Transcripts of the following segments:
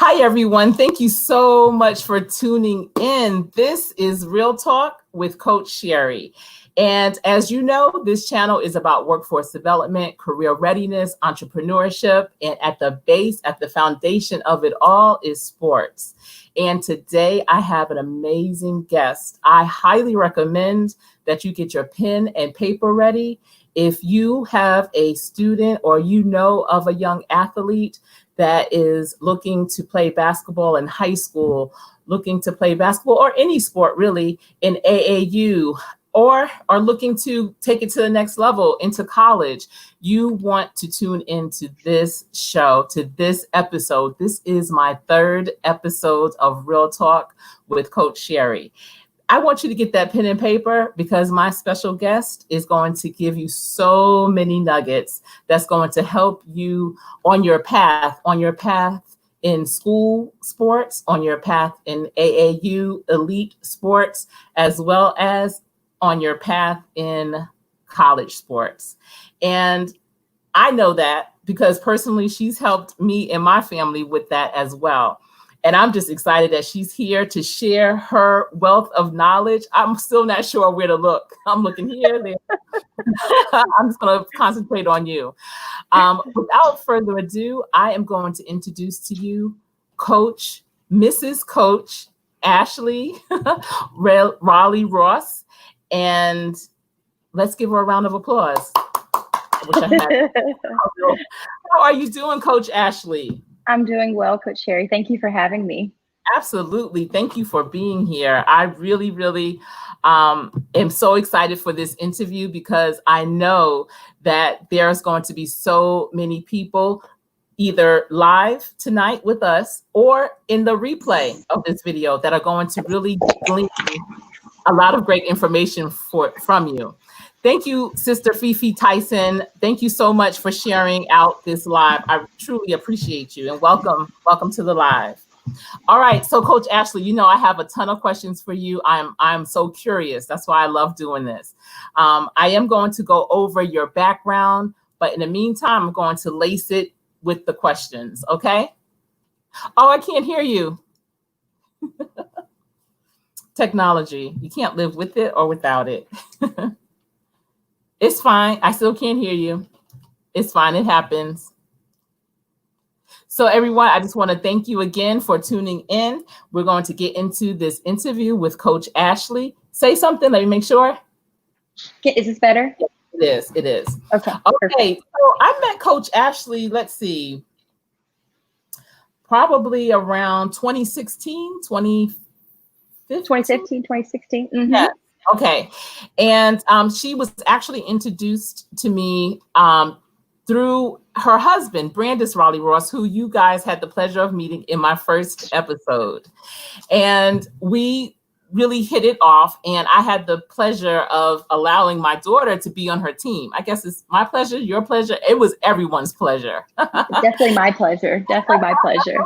Hi, everyone. Thank you so much for tuning in. This is Real Talk with Coach Sherry. And as you know, this channel is about workforce development, career readiness, entrepreneurship, and at the base, at the foundation of it all is sports. And today I have an amazing guest. I highly recommend that you get your pen and paper ready. If you have a student or you know of a young athlete that is looking to play basketball in high school, looking to play basketball or any sport really in AAU, or are looking to take it to the next level into college, you want to tune into this show, to this episode. This is my third episode of Real Talk with Coach Sherry. I want you to get that pen and paper because my special guest is going to give you so many nuggets that's going to help you on your path in school sports, on your path in AAU elite sports, as well as on your path in college sports. And I know that because personally, she's helped me and my family with that as well. And I'm just excited that she's here to share her wealth of knowledge. I'm still not sure where to look. I'm looking here, there. I'm just going to concentrate on you. Without further ado, I am going to introduce to you Mrs. Coach Ashley Raley-Ross. And let's give her a round of applause. I wish I had. How are you doing, Coach Ashley? I'm doing well, Coach Sherry. Thank you for having me. Absolutely. Thank you for being here. I really am so excited for this interview because I know that there's going to be so many people either live tonight with us or in the replay of this video that are going to really glean a lot of great information from you. Thank you, Sister Fifi Tyson. Thank you so much for sharing out this live. I truly appreciate you and welcome to the live. All right, so Coach Ashley, you know I have a ton of questions for you. I'm so curious. That's why I love doing this. I am going to go over your background, but in the meantime, I'm going to lace it with the questions, okay? Oh, I can't hear you. Technology, you can't live with it or without it. It's fine. I still can't hear you. It's fine. It happens. So everyone, I just want to thank you again for tuning in. We're going to get into this interview with Coach Ashley. Say something. Let me make sure. Is this better? It is. It is. Okay. Okay. So I met Coach Ashley, let's see, probably around 2016, 2015, 2016. Mm-hmm. Yeah. Okay. And she was actually introduced to me through her husband, Brandis Raleigh-Ross, who you guys had the pleasure of meeting in my first episode. And we really hit it off. And I had the pleasure of allowing my daughter to be on her team. I guess it's my pleasure, your pleasure. It was everyone's pleasure. Definitely my pleasure. Definitely my pleasure.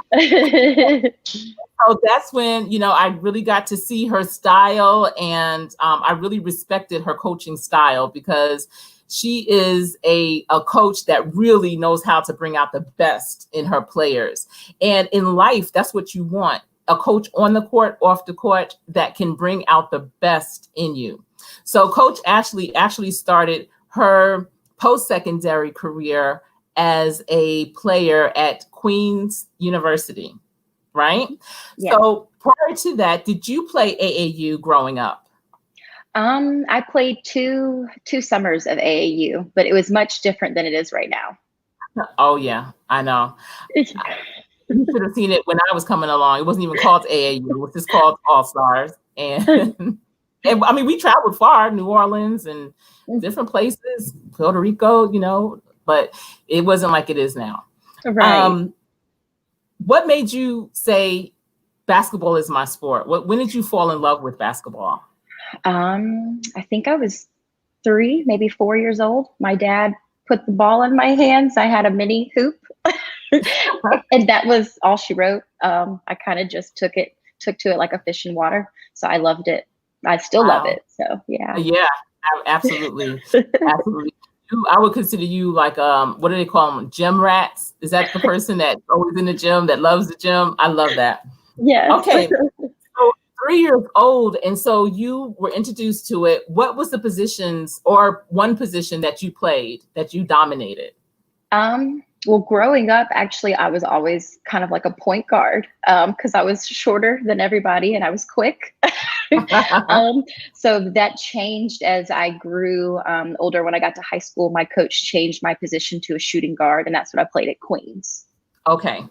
So that's when, you know, I really got to see her style and I really respected her coaching style because she is a coach that really knows how to bring out the best in her players. And in life, that's what you want. A coach on the court, off the court that can bring out the best in you. So Coach Ashley actually started her post-secondary career as a player at Queen's University. Right? Yeah. So prior to that, did you play AAU growing up? I played two summers of AAU, but it was much different than it is right now. Oh yeah, I know. You should have seen it when I was coming along. It wasn't even called AAU. It was just called All Stars. And I mean, we traveled far, New Orleans and different places, Puerto Rico, you know, but it wasn't like it is now. Right. What made you say basketball is my sport? When did you fall in love with basketball? I think I was 3, maybe 4 years old. My dad put the ball in my hands. I had a mini hoop and that was all she wrote. I kind of just took to it like a fish in water. So I loved it. I still love it. So yeah. Yeah, absolutely. Absolutely. I would consider you like, what do they call them? Gym rats? Is that the person that's always in the gym, that loves the gym? I love that. Yes. Okay. So 3 years old. And so you were introduced to it. What was the positions or one position that you played, that you dominated? Well, growing up, actually, I was always kind of like a point guard because I was shorter than everybody and I was quick. So that changed as I grew older. When I got to high school, my coach changed my position to a shooting guard, and that's what I played at Queens. Okay.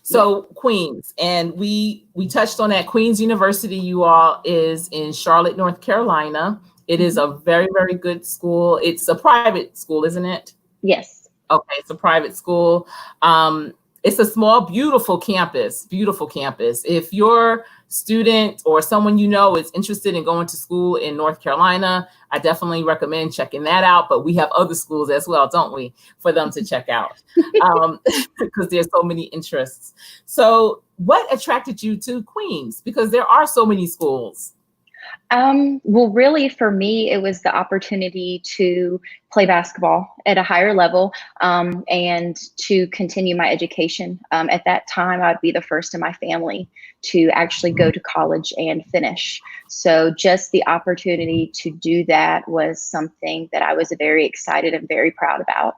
So Queens, and we touched on that. Queens University, you all, is in Charlotte, North Carolina. It is a very, very good school. It's a private school, isn't it? Yes. Okay, it's a private school. It's a small, beautiful campus, beautiful campus. If your student or someone you know is interested in going to school in North Carolina, I definitely recommend checking that out. But we have other schools as well, don't we, for them to check out, because there's so many interests. So what attracted you to Queens? Because there are so many schools. Well, really, for me, it was the opportunity to play basketball at a higher level and to continue my education. At that time, I'd be the first in my family to actually go to college and finish. So just the opportunity to do that was something that I was very excited and very proud about.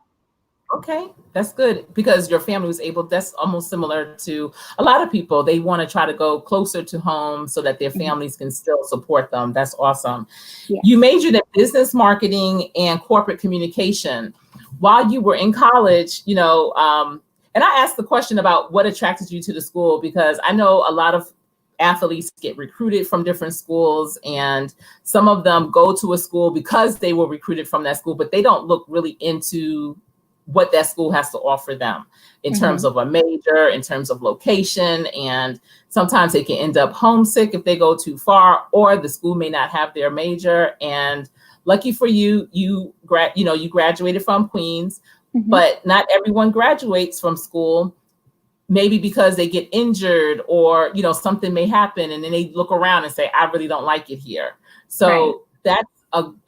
Okay, that's good, because your family was able, that's almost similar to a lot of people. They want to try to go closer to home so that their families can still support them. That's awesome. Yeah. You majored in business marketing and corporate communication. While you were in college, and I asked the question about what attracted you to the school, because I know a lot of athletes get recruited from different schools, and some of them go to a school because they were recruited from that school, but they don't look really into what that school has to offer them in terms of a major, in terms of location. And sometimes they can end up homesick if they go too far, or the school may not have their major. And lucky for you, you graduated from Queens, but not everyone graduates from school, maybe because they get injured or, something may happen, and then they look around and say, I really don't like it here. So that's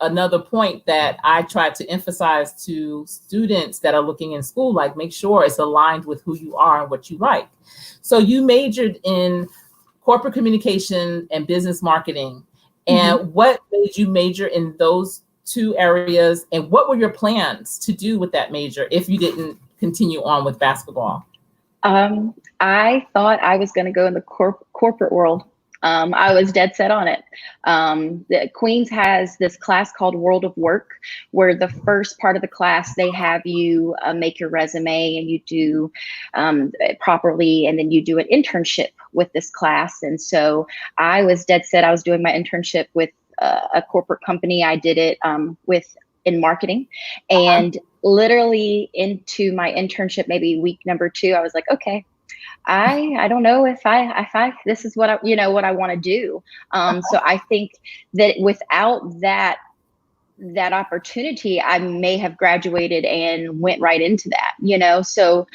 another point that I try to emphasize to students that are looking in school, like, make sure it's aligned with who you are and what you like. So you majored in corporate communication and business marketing. And what made you major in those two areas? And what were your plans to do with that major if you didn't continue on with basketball? I thought I was going to go in the corporate world. I was dead set on it. The Queens has this class called World of Work, where the first part of the class, they have you make your resume and you do properly, and then you do an internship with this class. And so I was dead set. I was doing my internship with a corporate company. I did it in marketing, and literally into my internship, maybe week number 2, I was like, okay, I don't know if this is what I want to do. So I think that without that opportunity, I may have graduated and went right into that, So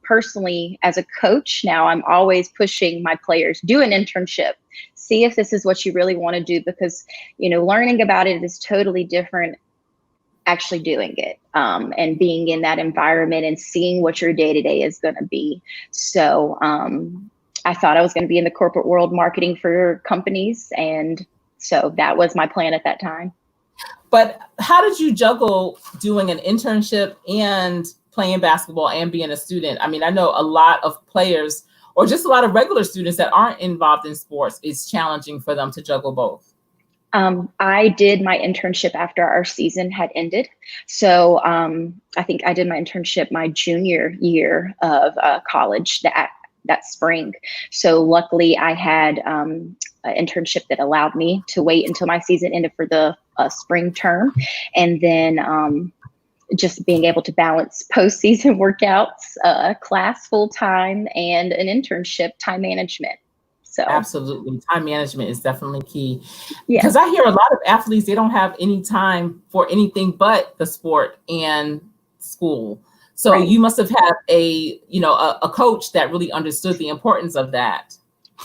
personally, as a coach now, I'm always pushing my players, do an internship, see if this is what you really want to do, because, learning about it is totally different actually doing it and being in that environment and seeing what your day-to-day is going to be. So I thought I was going to be in the corporate world marketing for companies. And so that was my plan at that time. But how did you juggle doing an internship and playing basketball and being a student? I mean, I know a lot of players, or just a lot of regular students that aren't involved in sports, it's challenging for them to juggle both. I did my internship after our season had ended. So I think I did my internship my junior year of college that spring. So luckily I had an internship that allowed me to wait until my season ended for the spring term. And then just being able to balance postseason workouts, class full time, and an internship, time management. So absolutely, time management is definitely key. Because I hear a lot of athletes, they don't have any time for anything but the sport and school. So you must have had a coach that really understood the importance of that.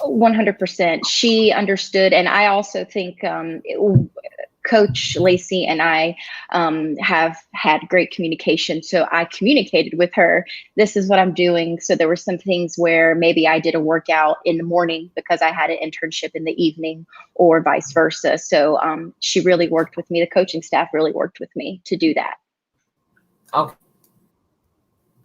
100%. She understood. And I also think Coach Lacey and I have had great communication. So I communicated with her, this is what I'm doing. So there were some things where maybe I did a workout in the morning because I had an internship in the evening, or vice versa. So she really worked with me. The coaching staff really worked with me to do that. Okay,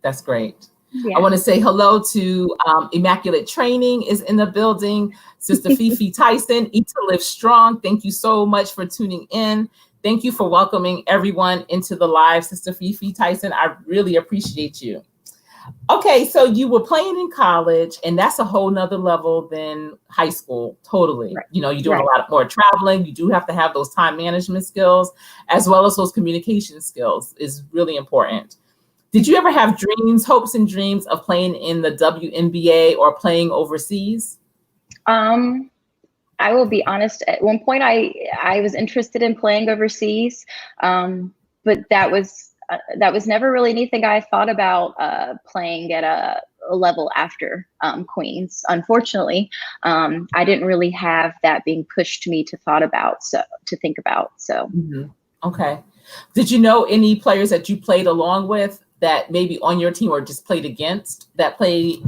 that's great. Yeah. I want to say hello to Immaculate Training is in the building. Sister Fifi Tyson, Eat to Live Strong. Thank you so much for tuning in. Thank you for welcoming everyone into the live, Sister Fifi Tyson. I really appreciate you. Okay, so you were playing in college, and that's a whole nother level than high school. Totally. Right. You know, you're doing a lot more traveling. You do have to have those time management skills, as well as those communication skills is really important. Did you ever have dreams, hopes and dreams of playing in the WNBA or playing overseas? I will be honest. At one point, I was interested in playing overseas, but that was never really anything I thought about playing at a level after Queens. Unfortunately, I didn't really have that being pushed to me to think about. So, Okay. Did you know any players that you played along with that maybe on your team or just played against that played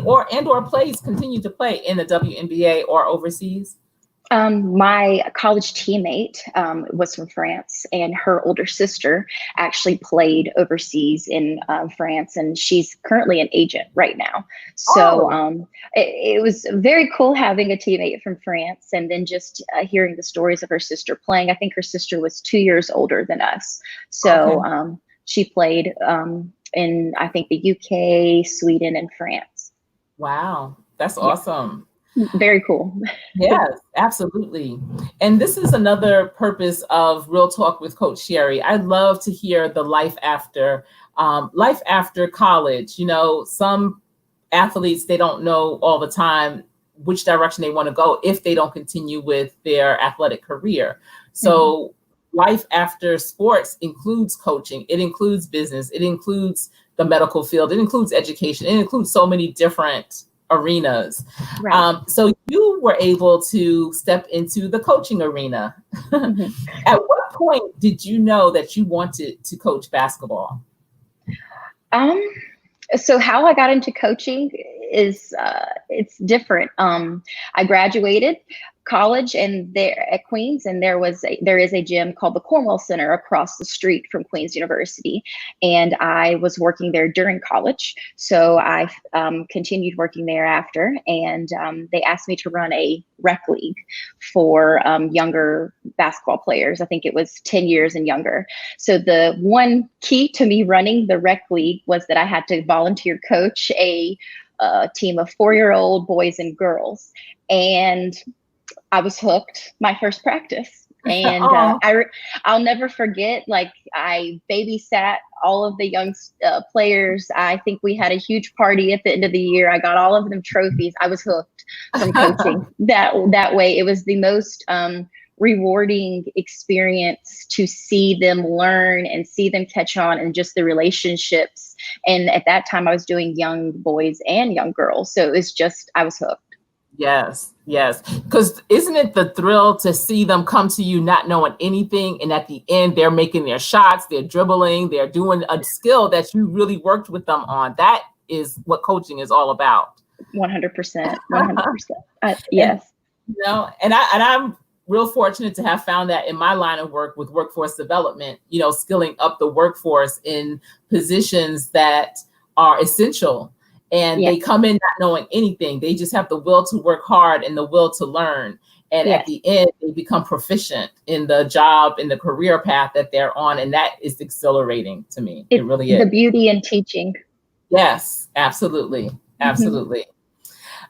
or plays continue to play in the WNBA or overseas? My college teammate was from France, and her older sister actually played overseas in France, and she's currently an agent right now. So it was very cool having a teammate from France, and then just hearing the stories of her sister playing. I think her sister was 2 years older than us. So she played in, I think, the UK, Sweden, and France. Wow, that's awesome. Very cool. Yes, absolutely. And this is another purpose of Real Talk with Coach Sherry. I love to hear the life after college. You know, some athletes, they don't know all the time which direction they want to go if they don't continue with their athletic career. So life after sports includes coaching. It includes business. It includes the medical field. It includes education. It includes so many different arenas. Right. So you were able to step into the coaching arena. At what point did you know that you wanted to coach basketball? So how I got into coaching is it's different. I graduated college and there at Queens, and there is a gym called the Cornwell Center across the street from Queens University, and I was working there during college. So I continued working there after, and they asked me to run a rec league for younger basketball players. I think it was 10 years and younger. So the one key to me running the rec league was that I had to volunteer coach a team of 4-year-old boys and girls, and I was hooked my first practice. And I'll never forget, like, I babysat all of the young players. I think we had a huge party at the end of the year. I got all of them trophies. I was hooked from coaching that way. It was the most rewarding experience to see them learn and see them catch on, and just the relationships. And at that time I was doing young boys and young girls. So it was just, I was hooked. Yes. Because isn't it the thrill to see them come to you not knowing anything, and at the end they're making their shots, they're dribbling, they're doing a skill that you really worked with them on. That is what coaching is all about. 100%. 100%. Yes. And I'm real fortunate to have found that in my line of work with workforce development, skilling up the workforce in positions that are essential. And they come in not knowing anything. They just have the will to work hard and the will to learn. And at the end, they become proficient in the job, in the career path that they're on. And that is exhilarating to me. It really is. The beauty in teaching. Yes, absolutely. Absolutely.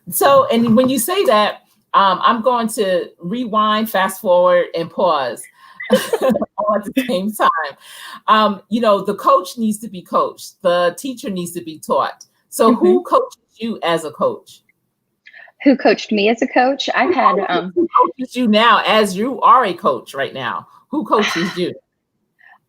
So, and when you say that, I'm going to rewind, fast forward, and pause all at the same time. The coach needs to be coached. The teacher needs to be taught. So who coaches you as a coach? Who coached me as a coach? I've had who coaches you now as you are a coach right now? Who coaches you?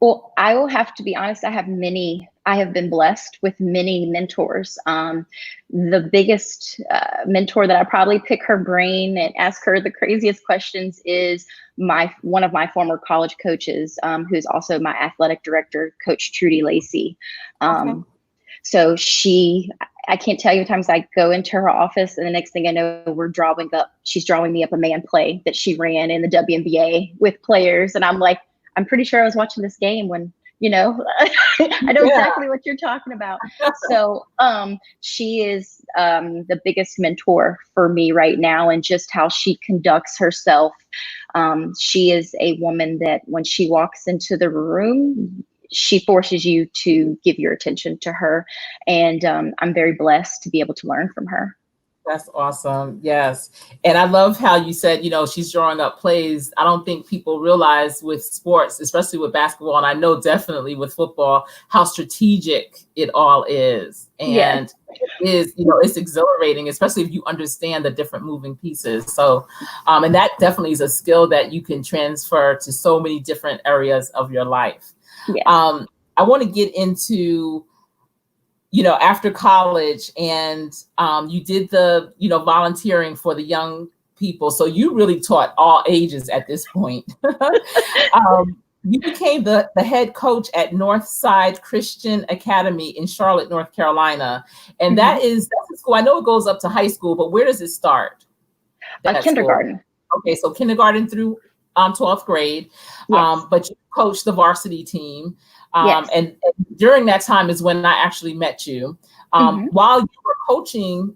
Well, I will have to be honest. I have many I have been blessed with many mentors. The biggest mentor that I probably pick her brain and ask her the craziest questions is one of my former college coaches, who's also my athletic director, Coach Trudy Lacey. Okay. So I can't tell you the times I go into her office and the next thing I know, she's drawing me up a man play that she ran in the WNBA with players. And I'm like, I'm pretty sure I was watching this game when, I know exactly what you're talking about. So she is the biggest mentor for me right now, and just how she conducts herself. She is a woman that when she walks into the room, she forces you to give your attention to her. And I'm very blessed to be able to learn from her. That's awesome. Yes. And I love how you said, she's drawing up plays. I don't think people realize with sports, especially with basketball, and I know definitely with football, how strategic it all is. And it is, it's exhilarating, especially if you understand the different moving pieces. So, and that definitely is a skill that you can transfer to so many different areas of your life. Yes. I want to get into, after college, and you did the, volunteering for the young people. So you really taught all ages at this point. You became the head coach at Northside Christian Academy in Charlotte, North Carolina. And that's a school. I know it goes up to high school, but where does it start? Kindergarten. School? Okay, so kindergarten through 12th grade. Yes. But you coached the varsity team. Yes. And during that time is when I actually met you. While you were coaching,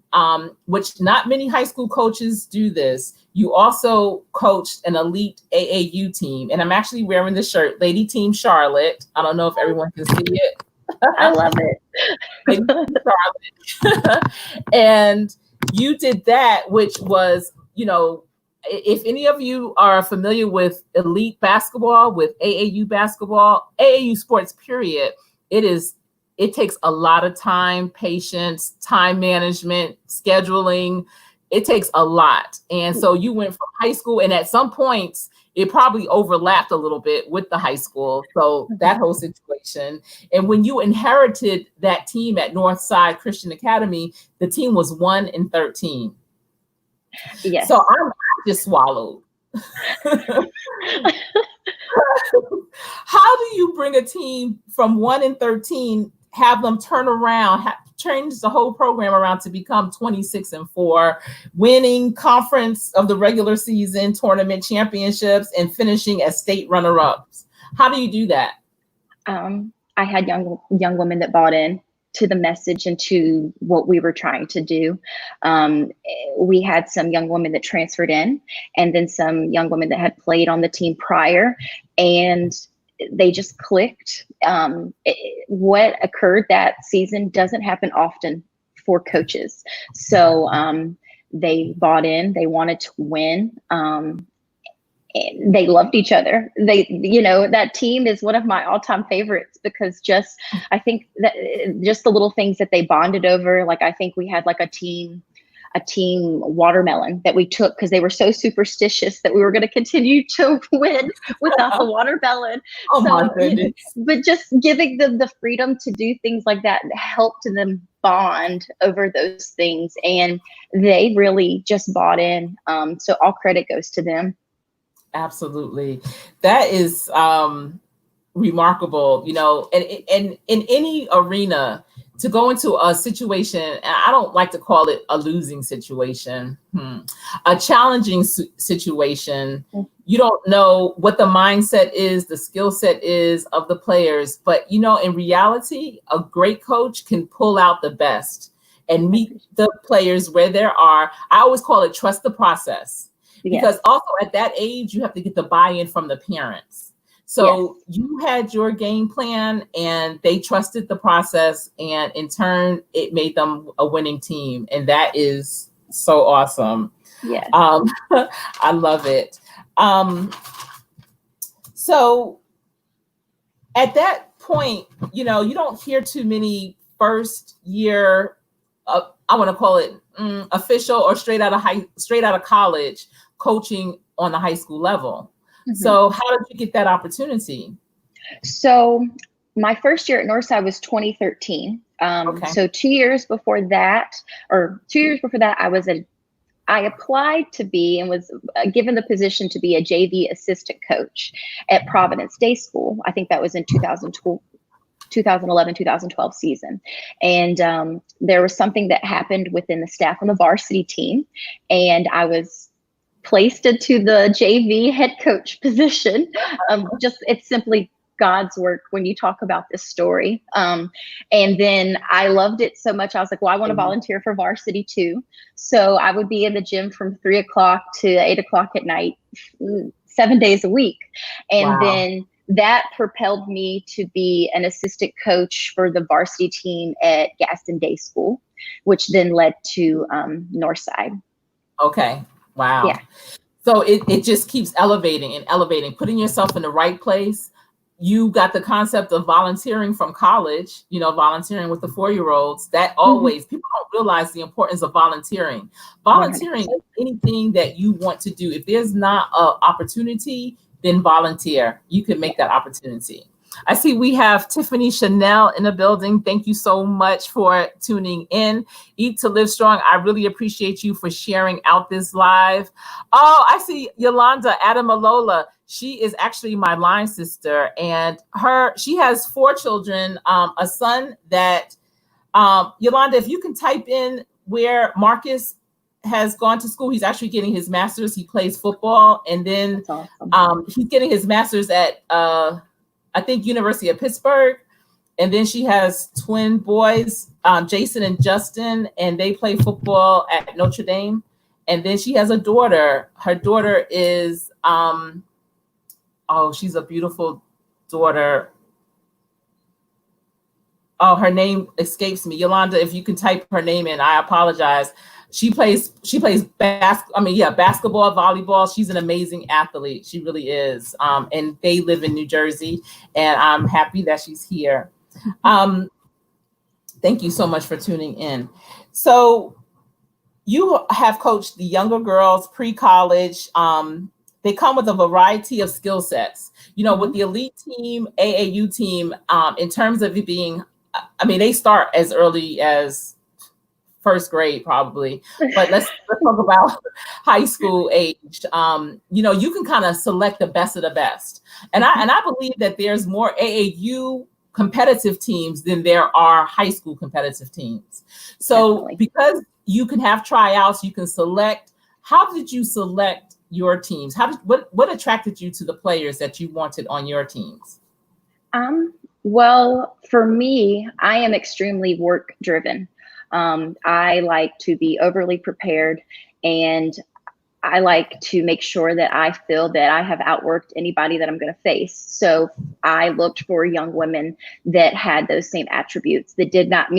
which not many high school coaches do this, you also coached an elite AAU team. And I'm actually wearing the shirt, Lady Team Charlotte. I don't know if everyone can see it. I love it. Lady Team Charlotte. And you did that, which was, if any of you are familiar with elite basketball, with AAU basketball, AAU sports, period, it takes a lot of time, patience, time management, scheduling. It takes a lot. And so you went from high school, and at some points, it probably overlapped a little bit with the high school. So that whole situation. And when you inherited that team at Northside Christian Academy, the team was 1-13. Yes. So I'm just swallowed. How do you bring a team from 1-13, have them turn around, change the whole program around to become 26-4, winning conference of the regular season tournament championships and finishing as state runner-ups? How do you do that? I had young women that bought in to the message and to what we were trying to do. We had some young women that transferred in, and then some young women that had played on the team prior, and they just clicked. What occurred that season doesn't happen often for coaches. So they bought in, they wanted to win. They loved each other. That team is one of my all-time favorites because I think that just the little things that they bonded over. Like, I think we had like a team watermelon that we took because they were so superstitious that we were going to continue to win without the watermelon. Oh, my goodness. But just giving them the freedom to do things like that helped them bond over those things. And they really just bought in. So all credit goes to them. Absolutely. That is remarkable, and in any arena, to go into a situation, and I don't like to call it a losing situation, a challenging situation. You don't know what the mindset is, the skill set is of the players, but in reality, a great coach can pull out the best and meet the players where they are. I always call it trust the process. Because also at that age, you have to get the buy-in from the parents. So you had your game plan and they trusted the process, and in turn, it made them a winning team. And that is so awesome. Yeah. I love it. So at that point, you don't hear too many first year, I want to call it official or straight out of college coaching on the high school level. So how did you get that opportunity? So My first year at Northside was 2013. Okay. So 2 years before that, I applied to be and was given the position to be a JV assistant coach at Providence Day School. I think that was in 2011, 2012 season. And there was something that happened within the staff on the varsity team, and I was placed into the JV head coach position. It's simply God's work when you talk about this story. And then I loved it so much. I was like, well, I want to volunteer for varsity too. So I would be in the gym from 3 o'clock to 8 o'clock at night, 7 days a week. And then that propelled me to be an assistant coach for the varsity team at Gaston Day School, which then led to Northside. Okay. Wow. Yeah. So it just keeps elevating and elevating, putting yourself in the right place. You got the concept of volunteering from college, volunteering with the 4-year-olds. That always, people don't realize the importance of volunteering. Volunteering 100%. Is anything that you want to do. If there's not an opportunity, then volunteer. You can make that opportunity. I see we have Tiffany Chanel in the building. Thank you so much for tuning in. Eat to Live Strong. I really appreciate you for sharing out this live. Oh, I see Yolanda Adamalola. She is actually my line sister, and she has 4 children, a son that, Yolanda, if you can type in where Marcus has gone to school. He's actually getting his master's. He plays football, and then awesome. He's getting his master's at, I think, University of Pittsburgh. And then she has twin boys, Jason and Justin, and they play football at Notre Dame. And then she has a daughter. Her daughter is, she's a beautiful daughter. Oh, her name escapes me. Yolanda, if you can type her name in, I apologize. She plays basketball, volleyball. She's an amazing athlete. She really is. And they live in New Jersey, and I'm happy that she's here. Thank you so much for tuning in. So you have coached the younger girls pre-college. They come with a variety of skill sets, with the elite team, AAU team, in terms of it being, they start as early as first grade probably, but let's talk about high school age. You can kind of select the best of the best. And I believe that there's more AAU competitive teams than there are high school competitive teams. So definitely. Because you can have tryouts, you can select. How did you select your teams? What attracted you to the players that you wanted on your teams? Well, for me, I am extremely work driven. I like to be overly prepared, and I like to make sure that I feel that I have outworked anybody that I'm going to face. So I looked for young women that had those same attributes, that did not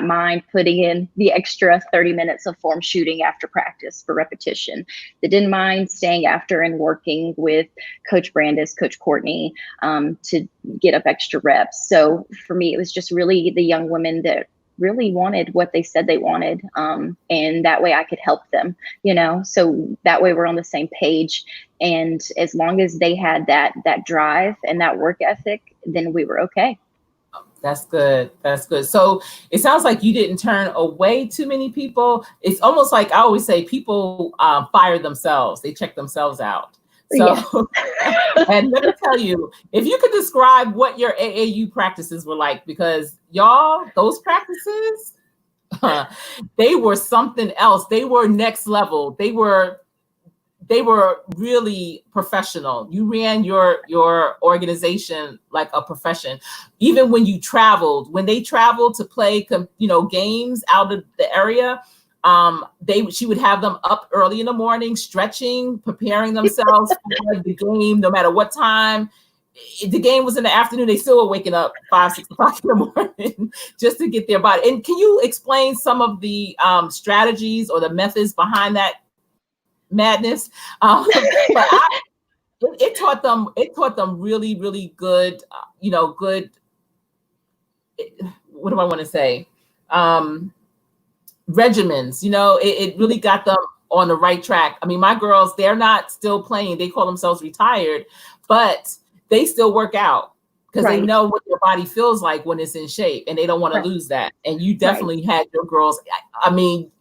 mind putting in the extra 30 minutes of form shooting after practice for repetition, that didn't mind staying after and working with Coach Brandis, Coach Courtney, to get up extra reps. So for me, it was just really the young women that really wanted what they said they wanted. And that way I could help them, so that way we're on the same page. And as long as they had that drive and that work ethic, then we were okay. That's good. That's good. So it sounds like you didn't turn away too many people. It's almost like I always say, people fire themselves. They check themselves out. So, yeah. And let me tell you, if you could describe what your AAU practices were like, because y'all, those practices, they were something else. They were next level. They were really professional. You ran your organization like a profession. Even when they traveled to play, games out of the area, she would have them up early in the morning, stretching, preparing themselves for the game, no matter what time. If the game was in the afternoon, they still were waking up 5, 6 o'clock in the morning just to get their body. And can you explain some of the strategies or the methods behind that madness? But it taught them really, really good, good. What do I want to say? Regimens, it really got them on the right track. My girls, they're not still playing. They call themselves retired, but they still work out because they know what your body feels like when it's in shape, and they don't want to lose that. And you definitely had your girls. I mean,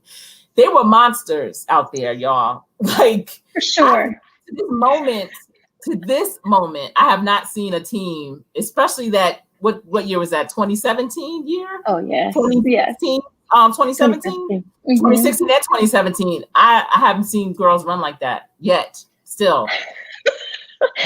they were monsters out there, y'all. Like, for sure. To this moment, I have not seen a team, especially that. What year was that? 2017 year? Oh yes. 2016. 2017, 2016 and 2017. I haven't seen girls run like that yet. Still,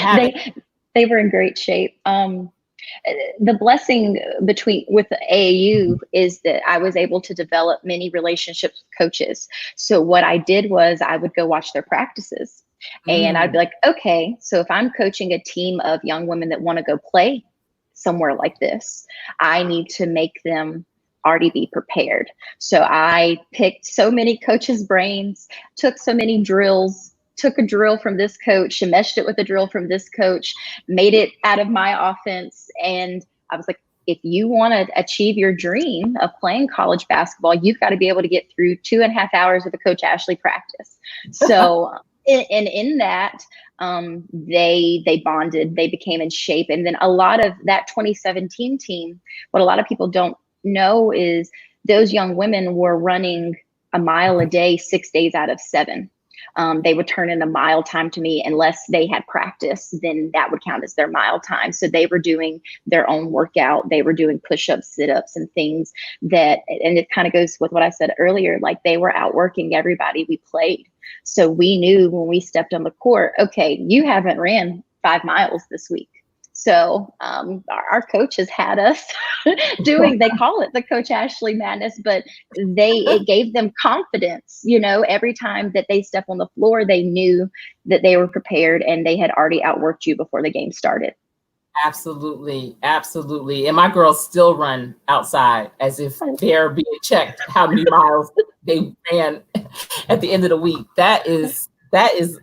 they were in great shape. The blessing with AAU is that I was able to develop many relationships with coaches. So what I did was I would go watch their practices, and I'd be like, okay, so if I'm coaching a team of young women that want to go play somewhere like this, I need to make them already be prepared. So I picked so many coaches' brains, took so many drills, took a drill from this coach and meshed it with a drill from this coach, made it out of my offense. And I was like, if you want to achieve your dream of playing college basketball, you've got to be able to get through 2.5 hours of a Coach Ashley practice. So in that, they bonded, they became in shape. And then a lot of that 2017 team, what a lot of people don't know is those young women were running a mile a day, 6 days out of 7. They would turn in a mile time to me unless they had practice, then that would count as their mile time. So they were doing their own workout. They were doing push-ups, sit-ups, and things that, and it kind of goes with what I said earlier, like they were outworking everybody we played. So we knew when we stepped on the court, okay, you haven't ran 5 miles this week. So our coaches had us doing, they call it the Coach Ashley madness, but it gave them confidence. You know, every time that they step on the floor, they knew that they were prepared and they had already outworked you before the game started. Absolutely. Absolutely. And my girls still run outside as if they're being checked how many miles they ran at the end of the week. That is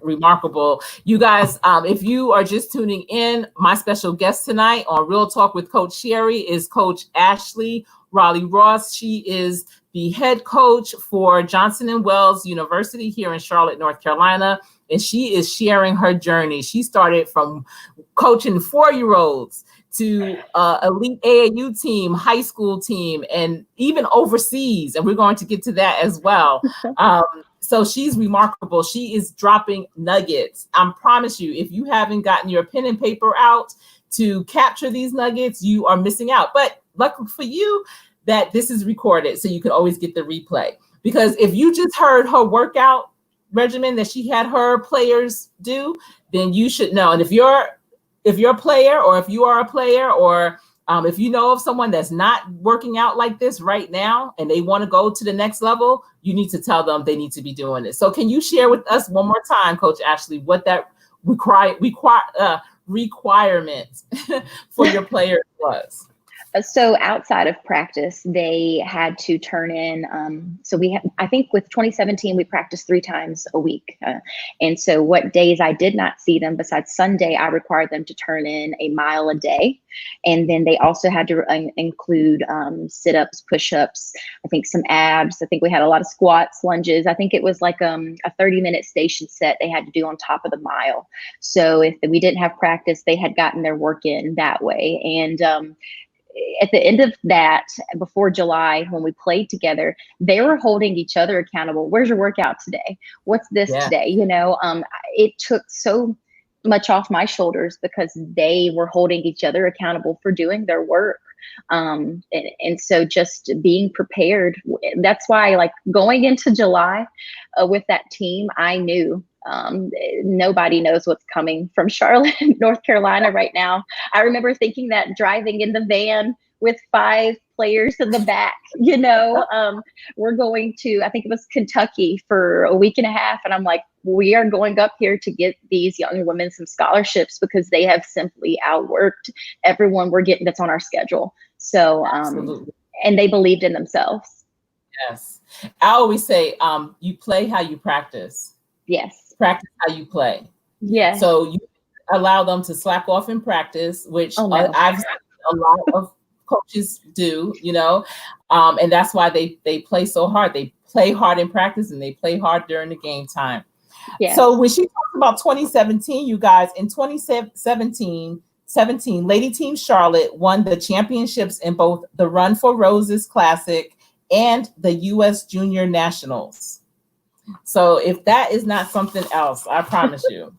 remarkable. You guys, if you are just tuning in, my special guest tonight on Real Talk with Coach Sherry is Coach Ashley Raley-Ross. She is the head coach for Johnson & Wales University here in Charlotte, North Carolina, and she is sharing her journey. She started from coaching 4-year-olds to elite AAU team, high school team, and even overseas. And we're going to get to that as well. So she's remarkable. She is dropping nuggets. I promise you, if you haven't gotten your pen and paper out to capture these nuggets, you are missing out. But luckily for you that this is recorded, so you can always get the replay. Because if you just heard her workout regimen that she had her players do, then you should know. And if you're a player, or if you are a player, or if you know of someone that's not working out like this right now and they want to go to the next level, you need to tell them they need to be doing it. So can you share with us one more time, Coach Ashley, what that requirement for your players was? So outside of practice, they had to turn in. I think with 2017, we practiced 3 times a week. And so what days I did not see them, besides Sunday, I required them to turn in a mile a day. And then they also had to include sit-ups, push-ups, I think some abs. I think we had a lot of squats, lunges. I think it was like a 30-minute station set they had to do on top of the mile. So if we didn't have practice, they had gotten their work in that way. And at the end of that, before July, when we played together, they were holding each other accountable. Where's your workout today? What's this today? You know, it took so much off my shoulders because they were holding each other accountable for doing their work. And so just being prepared, that's why, like, going into July with that team, I knew nobody knows what's coming from Charlotte, North Carolina right now. I remember thinking that driving in the van with 5 players in the back, you know, we're going to, I think it was Kentucky for a week and a half. And I'm like, we are going up here to get these young women some scholarships because they have simply outworked everyone we're getting that's on our schedule. So, and they believed in themselves. Yes. I always say, you play how you practice. Yes. Practice how you play. Yeah. So you allow them to slack off in practice, which I've seen a lot of coaches do, you know, and that's why they play so hard. They play hard in practice and they play hard during the game time. Yes. So when she talks about 2017, you guys, in 2017, 17, Lady Team Charlotte won the championships in both the Run for Roses Classic and the U.S. Junior Nationals. So if that is not something else, I promise you.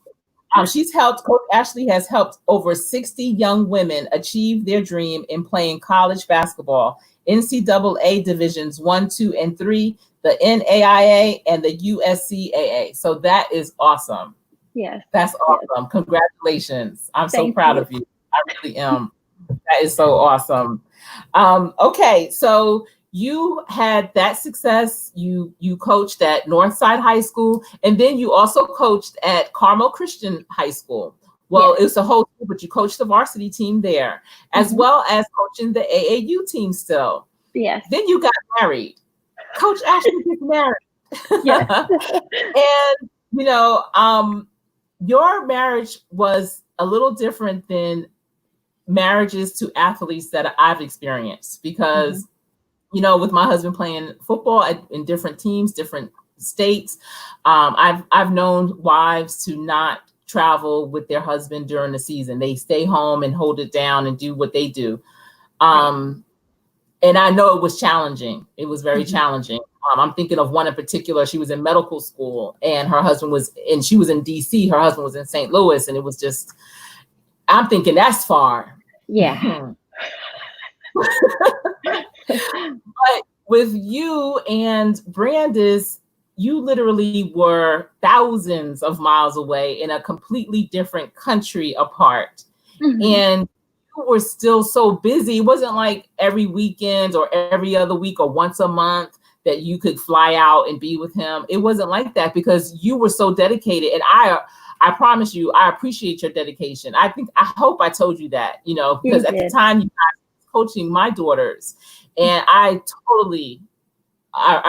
Coach Ashley has helped over 60 young women achieve their dream in playing college basketball, NCAA Divisions 1, 2, and 3, the NAIA, and the USCAA. So that is awesome. Yes. That's awesome. Yes. Congratulations. I'm so proud of you. I really am. That is so awesome. Okay, so you had that success. You coached at Northside High School, and then you also coached at Carmel Christian High School. Well, yes. It was a whole school, but you coached the varsity team there, as well as coaching the AAU team still. Yes. Then you got married. Coach Ashley gets married. Yes. And, your marriage was a little different than marriages to athletes that I've experienced because, with my husband playing football in different teams, different states, I've known wives to not travel with their husband during the season. They stay home and hold it down and do what they do. And I know it was challenging. It was very challenging. I'm thinking of one in particular. She was in medical school and she was in DC. Her husband was in St. Louis. And it was just, I'm thinking that's far. Yeah. But with you and Brandis, you literally were thousands of miles away in a completely different country apart. And you were still so busy. It wasn't like every weekend or every other week or once a month that you could fly out and be with him. It wasn't like that because you were so dedicated. And I promise you, I appreciate your dedication. I hope I told you that, because at the time you guys were coaching my daughters. And I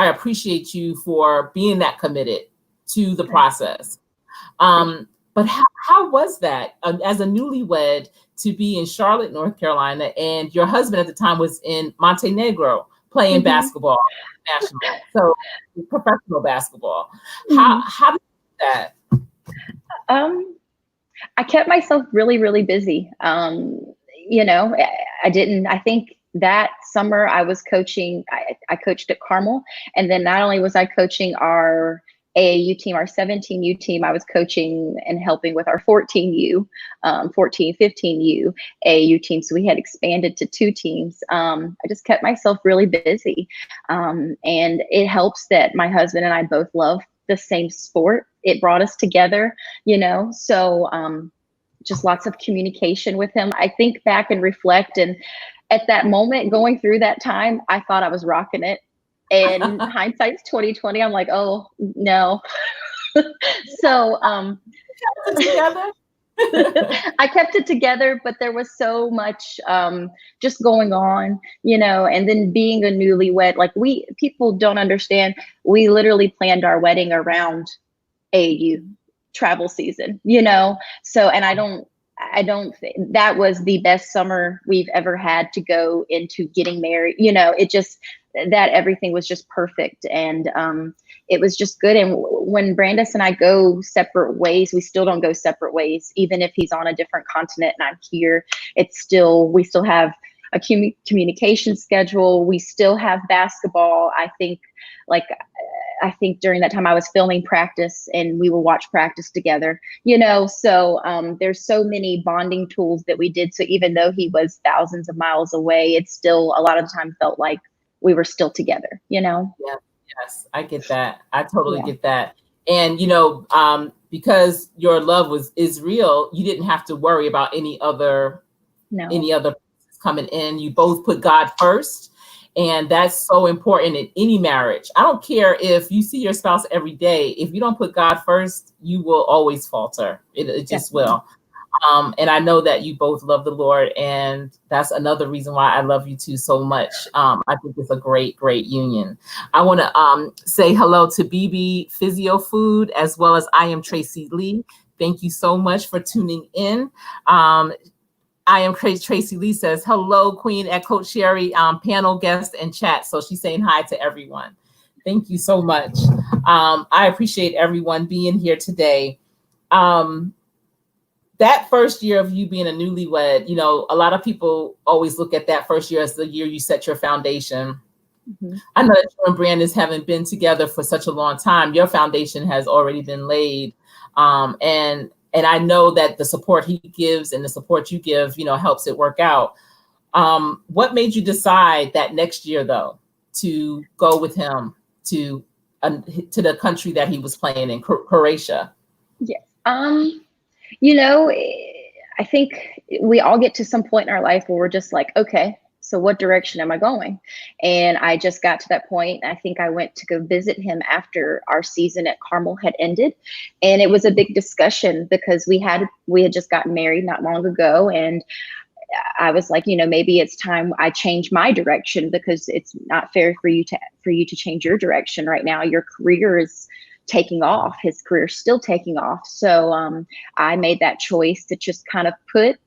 appreciate you for being that committed to the process. But how was that as a newlywed to be in Charlotte, North Carolina, and your husband at the time was in Montenegro playing basketball, national, so professional basketball. How did you do that? I kept myself really, really busy. I think that summer I was coaching, I coached at Carmel. And then not only was I coaching our AAU team, our 17U team, I was coaching and helping with our 14U, 14, 15U AAU team. So we had expanded to 2 teams. I just kept myself really busy. And it helps that my husband and I both love the same sport. It brought us together, so just lots of communication with him. I think back and reflect, and at that moment going through that time, I thought I was rocking it. And hindsight's 2020. I'm like, oh no. So together. I kept it together, but there was so much just going on, and then being a newlywed, like people don't understand, we literally planned our wedding around AAU travel season, so, and I don't think that was the best summer we've ever had to go into getting married. It just, that everything was just perfect. And it was just good. And when Brandis and I go separate ways, we still don't go separate ways. Even if he's on a different continent and I'm here, we still have a communication schedule. We still have basketball. I think during that time I was filming practice and we will watch practice together, so there's so many bonding tools that we did. So even though he was thousands of miles away, it still a lot of the time felt like we were still together, Yeah. Yes, I get that. I totally get that. And, because your love is real, you didn't have to worry about any other coming in. You both put God first. And that's so important in any marriage. I don't care if you see your spouse every day. If you don't put God first, you will always falter. It just will. And I know that you both love the Lord. And that's another reason why I love you two so much. I think it's a great, great union. I want to say hello to BB Physio Food, as well as I am Tracy Lee. Thank you so much for tuning in. I am Tracy Lee says, hello, Queen at CoachSherriJ, panel guest and chat. So she's saying hi to everyone. Thank you so much. I appreciate everyone being here today. that first year of you being a newlywed, you know, a lot of people always look at that first year as the year you set your foundation. Mm-hmm. I know that you and Brandis haven't been together for such a long time. Your foundation has already been laid. And I know that the support he gives and the support you give, you know, helps it work out. What made you decide that next year, though, to go with him to the country that he was playing in, Croatia? Yes. You know, I think we all get to some point in our life where we're just like, okay, so what direction am I going? And I just got to that point. I think I went to go visit him after our season at Carmel had ended. And it was a big discussion because we had just gotten married not long ago. And I was like, you know, maybe it's time I change my direction, because it's not fair for you to change your direction right now. Your career is taking off. His career's still taking off. So I made that choice to just kind of put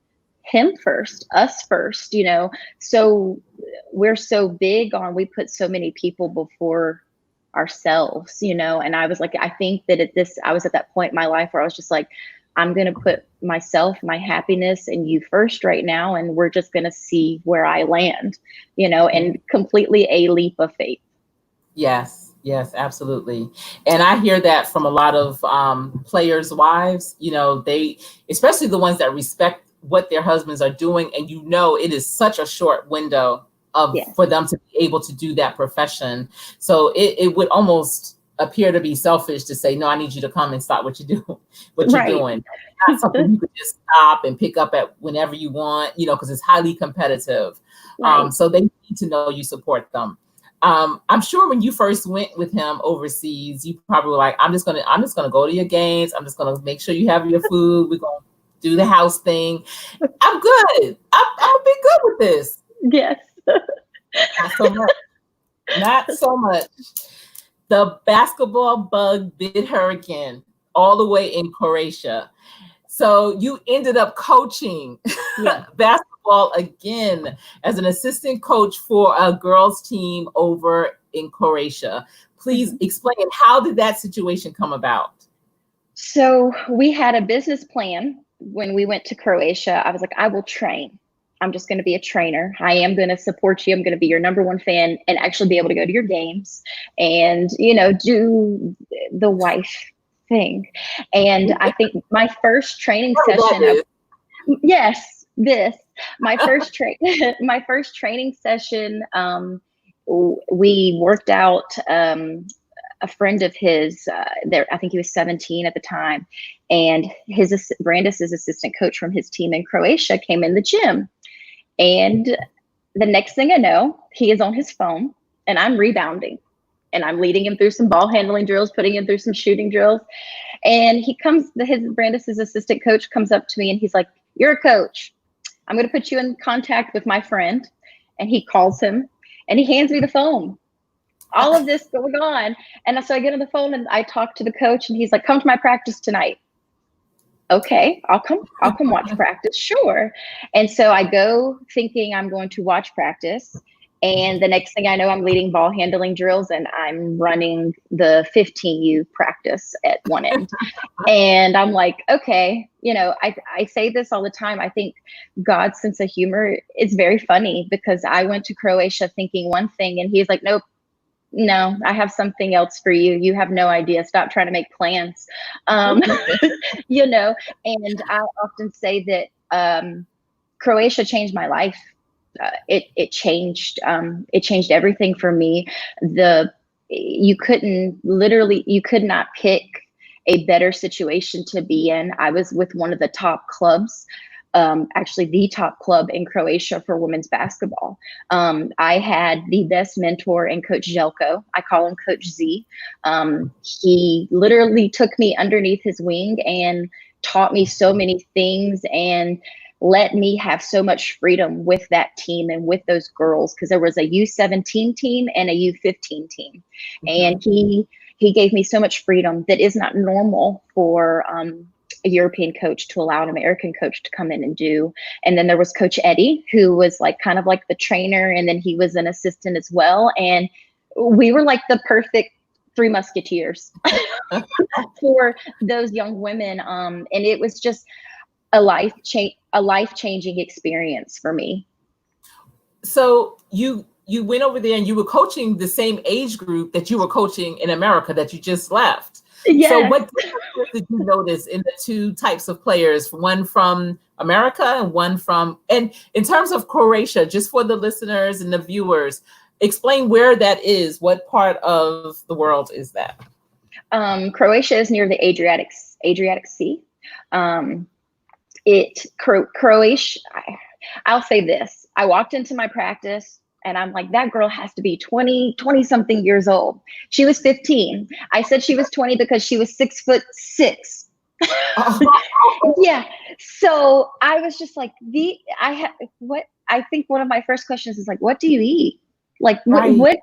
him first, us first, you know. So we're so big on, we put so many people before ourselves, you know. And I was like, I think that I was at that point in my life where I was just like, I'm going to put myself, my happiness, and you first right now. And we're just going to see where I land, you know, and completely a leap of faith. Yes, yes, absolutely. And I hear that from a lot of players' wives, you know, especially the ones that respect what their husbands are doing. And, you know, it is such a short window for them to be able to do that profession. So it would almost appear to be selfish to say, no, I need you to come and stop what you're doing. Not something you could just stop and pick up at whenever you want, you know, because it's highly competitive. Right. So they need to know you support them. I'm sure when you first went with him overseas, you probably were like, I'm just gonna go to your games. I'm just gonna make sure you have your food. We're gonna do the house thing. I'm good. I'm gonna be good with this. Yes. Not so much. Not so much. The basketball bug bit her again, all the way in Croatia. So you ended up coaching basketball again as an assistant coach for a girls team over in Croatia. Please explain, how did that situation come about? So we had a business plan when we went to Croatia. I was like, I will train. I'm just going to be a trainer. I am going to support you. I'm going to be your number one fan and actually be able to go to your games and, you know, do the wife thing. And I think my first training session, my first training session, we worked out a friend of his there. I think he was 17 at the time, and Brandis's assistant coach from his team in Croatia came in the gym. And the next thing I know, he is on his phone and I'm rebounding and I'm leading him through some ball handling drills, putting him through some shooting drills. And Brandis's assistant coach comes up to me and he's like, you're a coach. I'm going to put you in contact with my friend. And he calls him and he hands me the phone. All of this going on. And so I get on the phone and I talk to the coach and he's like, come to my practice tonight. Okay, I'll come watch practice. Sure. And so I go thinking I'm going to watch practice. And the next thing I know, I'm leading ball handling drills and I'm running the 15U practice at one end. And I'm like, okay, you know, I say this all the time. I think God's sense of humor is very funny, because I went to Croatia thinking one thing and he's like, nope. No, I have something else for you. You have no idea. Stop trying to make plans. You know, and I often say that Croatia changed my life. It changed everything for me. You could not pick a better situation to be in. I was with one of the top clubs. Actually the top club in Croatia for women's basketball. I had the best mentor in Coach Jelko. I call him Coach Z. He literally took me underneath his wing and taught me so many things and let me have so much freedom with that team and with those girls, because there was a U17 team and a U15 team. And he gave me so much freedom that is not normal for a European coach to allow an American coach to come in and do. And then there was Coach Eddie, who was kind of like the trainer, and then he was an assistant as well. And we were like the perfect three musketeers for those young women. And it was just, a life-changing experience for me. So you went over there and you were coaching the same age group that you were coaching in America that you just left. So Yes. what difference did you notice in the two types of players, one from America and one from, and in terms of Croatia, just for the listeners and the viewers, explain where that is. What part of the world is that? Croatia is near the Adriatic Sea. Croatia, I'll say this. I walked into my practice and I'm like, that girl has to be 20 something years old. She was 15. I said she was 20 because she was 6'6". Yeah. So I was just like, I think one of my first questions is like, what do you eat? Like what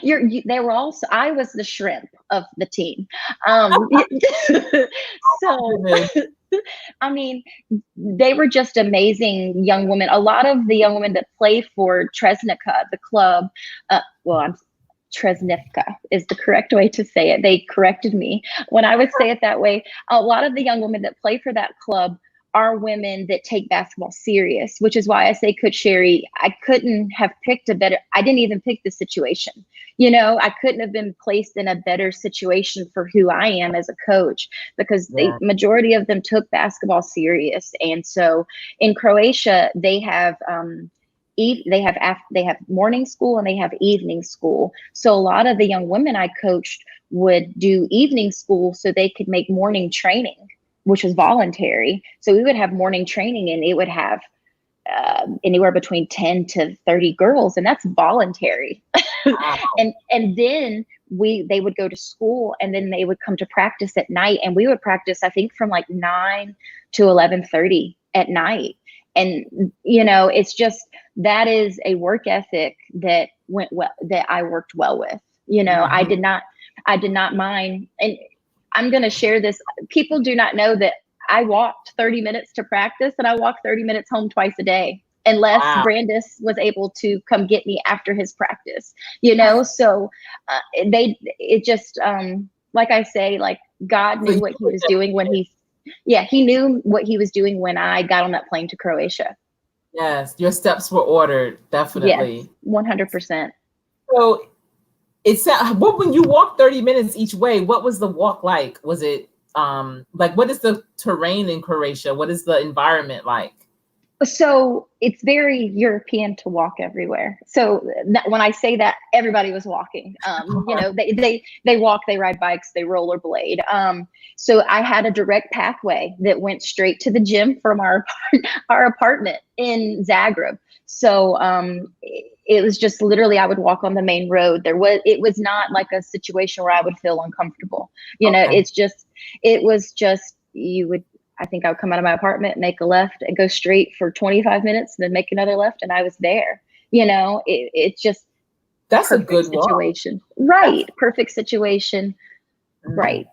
they were also, I was the shrimp of the team. So I mean, they were just amazing young women. A lot of the young women that play for Tresnica, the club, Tresnivka is the correct way to say it. They corrected me when I would say it that way. A lot of the young women that play for that club are women that take basketball serious, which is why I say Coach Sherry, I couldn't have picked a better, I didn't even pick the situation. You know, I couldn't have been placed in a better situation for who I am as a coach, because the majority of them took basketball serious. And so in Croatia, they have morning school and they have evening school. So a lot of the young women I coached would do evening school so they could make morning training, which was voluntary. So we would have morning training and it would have anywhere between 10 to 30 girls, and that's voluntary. Wow. and then they would go to school and then they would come to practice at night, and we would practice, I think, from like 9 to 11:30 at night. And, you know, it's just, that is a work ethic that went well, that I worked well with. You know, I did not mind. And I'm going to share this. People do not know that I walked 30 minutes to practice and I walked 30 minutes home twice a day, unless Brandis was able to come get me after his practice, you know? So like I say, like God knew what he was doing when he knew what he was doing when I got on that plane to Croatia. Yes, your steps were ordered, definitely. Yes, 100%. So when you walked 30 minutes each way, what was the walk like? Was it like, what is the terrain in Croatia? What is the environment like? So it's very European to walk everywhere. So when I say that, everybody was walking. You know, they walk, they ride bikes, they rollerblade. So I had a direct pathway that went straight to the gym from our apartment in Zagreb. So it was just literally, I would walk on the main road. It was not like a situation where I would feel uncomfortable. You know, it was just, I think I would come out of my apartment, make a left and go straight for 25 minutes, then make another left. And I was there. You know, it's just, that's a good situation. Right. Perfect situation. Right.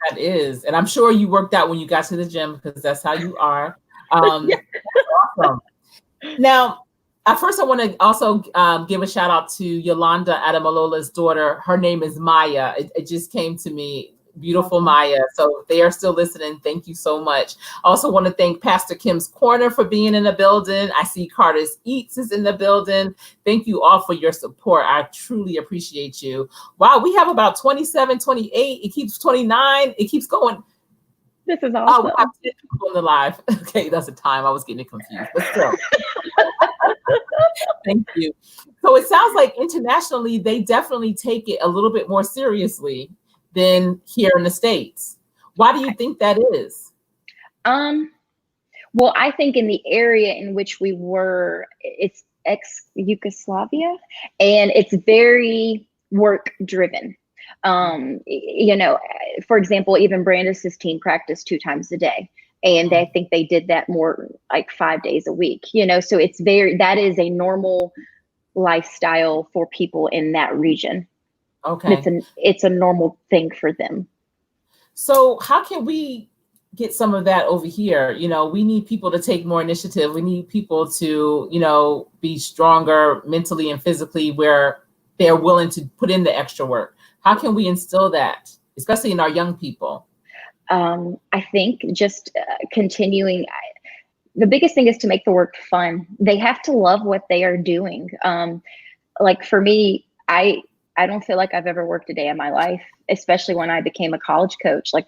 That is. And I'm sure you worked out when you got to the gym, because that's how you are. That's awesome. Now, first I want to also give a shout out to Yolanda Adamalola's daughter. Her name is Maya. It just came to me. Beautiful Maya. So if they are still listening, thank you so much. I also want to thank Pastor Kim's Corner for being in the building. I see Carter's Eats is in the building. Thank you all for your support. I truly appreciate you. Wow, we have about 27, 28. It keeps 29. It keeps going. This is awesome. Oh, we have 10 people in the live. Okay, that's the time. I was getting confused, but still. Thank you. So it sounds like internationally, they definitely take it a little bit more seriously than here in the States. Why do you think that is? Well, I think in the area in which we were, it's ex-Yugoslavia, and it's very work driven. You know, for example, even Brandis's team practiced 2 times a day. And I think they did that more like 5 days a week, you know, so that is a normal lifestyle for people in that region. Okay. It's a normal thing for them. So how can we get some of that over here? You know, we need people to take more initiative. We need people to, you know, be stronger mentally and physically, where they're willing to put in the extra work. How can we instill that, especially in our young people? I think just continuing. The biggest thing is to make the work fun. They have to love what they are doing. Like for me, I don't feel like I've ever worked a day in my life, especially when I became a college coach. Like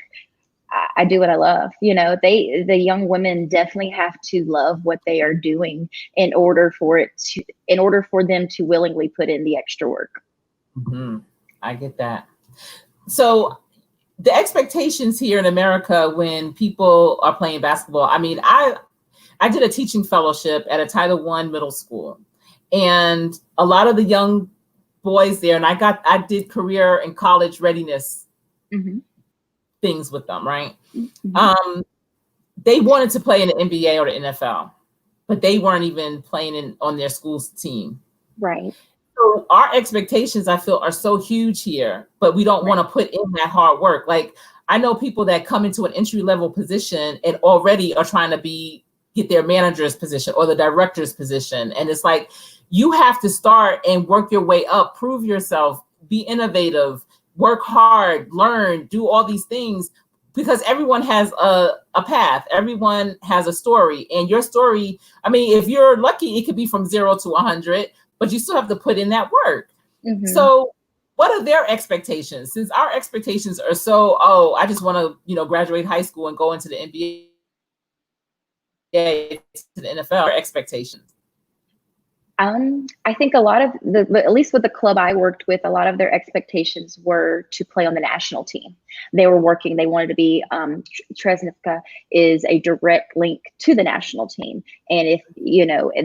I do what I love. You know, the young women definitely have to love what they are doing in order for them to willingly put in the extra work. Mm-hmm. I get that. So the expectations here in America when people are playing basketball, I mean, I did a teaching fellowship at a Title I middle school, and a lot of the young boys there, and I did career and college readiness Mm-hmm. things with them, right? Mm-hmm. They wanted to play in the NBA or the NFL, but they weren't even playing on their school's team. Right. So our expectations, I feel, are so huge here, but we don't want to put in that hard work. Like I know people that come into an entry level position and already are trying to get their manager's position or the director's position. And it's like, you have to start and work your way up, prove yourself, be innovative, work hard, learn, do all these things, because everyone has a path. Everyone has a story, and your story, I mean, if you're lucky, it could be from 0 to 100, but you still have to put in that work. Mm-hmm. So what are their expectations? Since our expectations are so, I just want to, graduate high school and go into the NBA, to the NFL, our expectations. I think a lot of at least with the club I worked with, a lot of their expectations were to play on the national team. They wanted to be, Tresnica is a direct link to the national team. And if,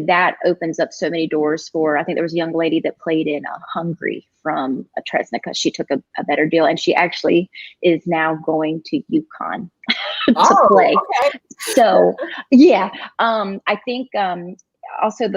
that opens up so many doors for, I think there was a young lady that played in Hungary from Tresnica. She took a better deal, and she actually is now going to UConn to play. Okay. So yeah, I think, also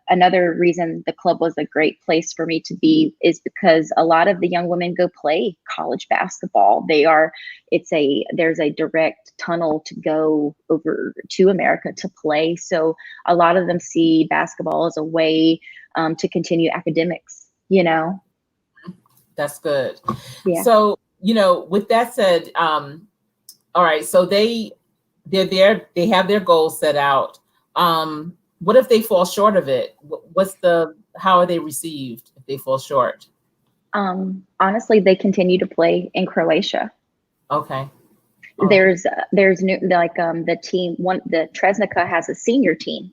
another reason the club was a great place for me to be is because a lot of the young women go play college basketball. There's a direct tunnel to go over to America to play. So a lot of them see basketball as a way to continue academics, That's good. Yeah. So, with that said, all right, so they're there, they have their goals set out. What if they fall short of it? How are they received if they fall short? Honestly, they continue to play in Croatia. Okay. There's new, like, the team, the Tresnica has a senior team,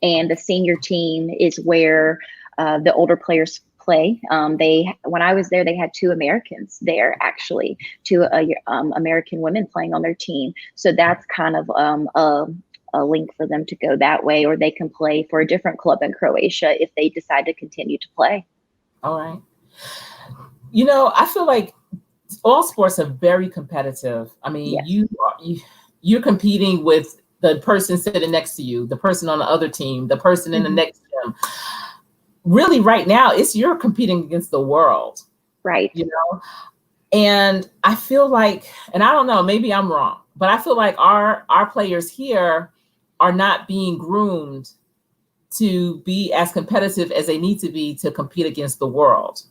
and the senior team is where the older players play. When I was there, they had 2 Americans there, actually, 2 American women playing on their team. So that's kind of a link for them to go that way, or they can play for a different club in Croatia if they decide to continue to play. All right. I feel like all sports are very competitive. I mean, yes. You're competing with the person sitting next to you, the person on the other team, the person in the next gym. Really, right now, you're competing against the world. Right. And I feel like, and I don't know, maybe I'm wrong, but I feel like our players here are not being groomed to be as competitive as they need to be to compete against the world.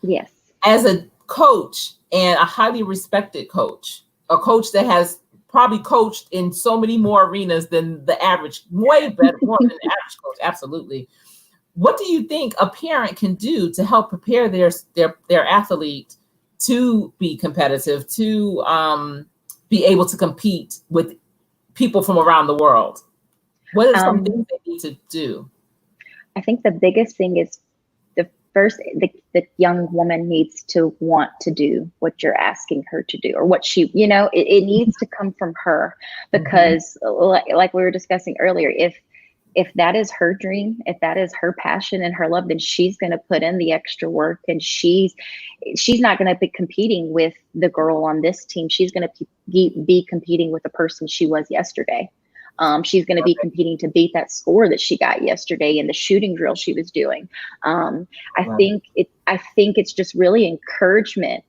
Yes. As a coach, and a highly respected coach, a coach that has probably coached in so many more arenas than the average, way better, more than the average coach, absolutely. What do you think a parent can do to help prepare their athlete to be competitive, to be able to compete with people from around the world? What are some things they need to do? I think the biggest thing is the young woman needs to want to do what you're asking her to do, or what she, it needs to come from her, because like we were discussing earlier, if that is her dream, if that is her passion and her love, then she's going to put in the extra work, and she's not going to be competing with the girl on this team. She's going to be competing with the person she was yesterday. She's going to be competing to beat that score that she got yesterday in the shooting drill she was doing. I think it's just really encouragement.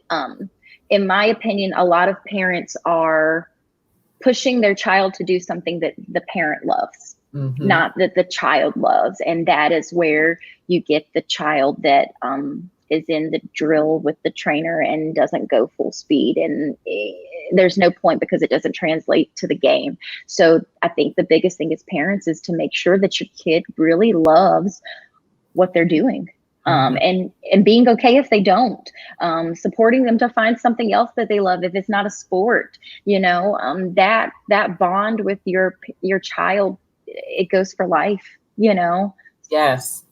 In my opinion, a lot of parents are pushing their child to do something that the parent loves, not that the child loves. And that is where you get the child that is in the drill with the trainer and doesn't go full speed. And there's no point because it doesn't translate to the game. So I think the biggest thing as parents is to make sure that your kid really loves what they're doing. And being okay if they don't, supporting them to find something else that they love. If it's not a sport, that bond with your child, it goes for life, Yes,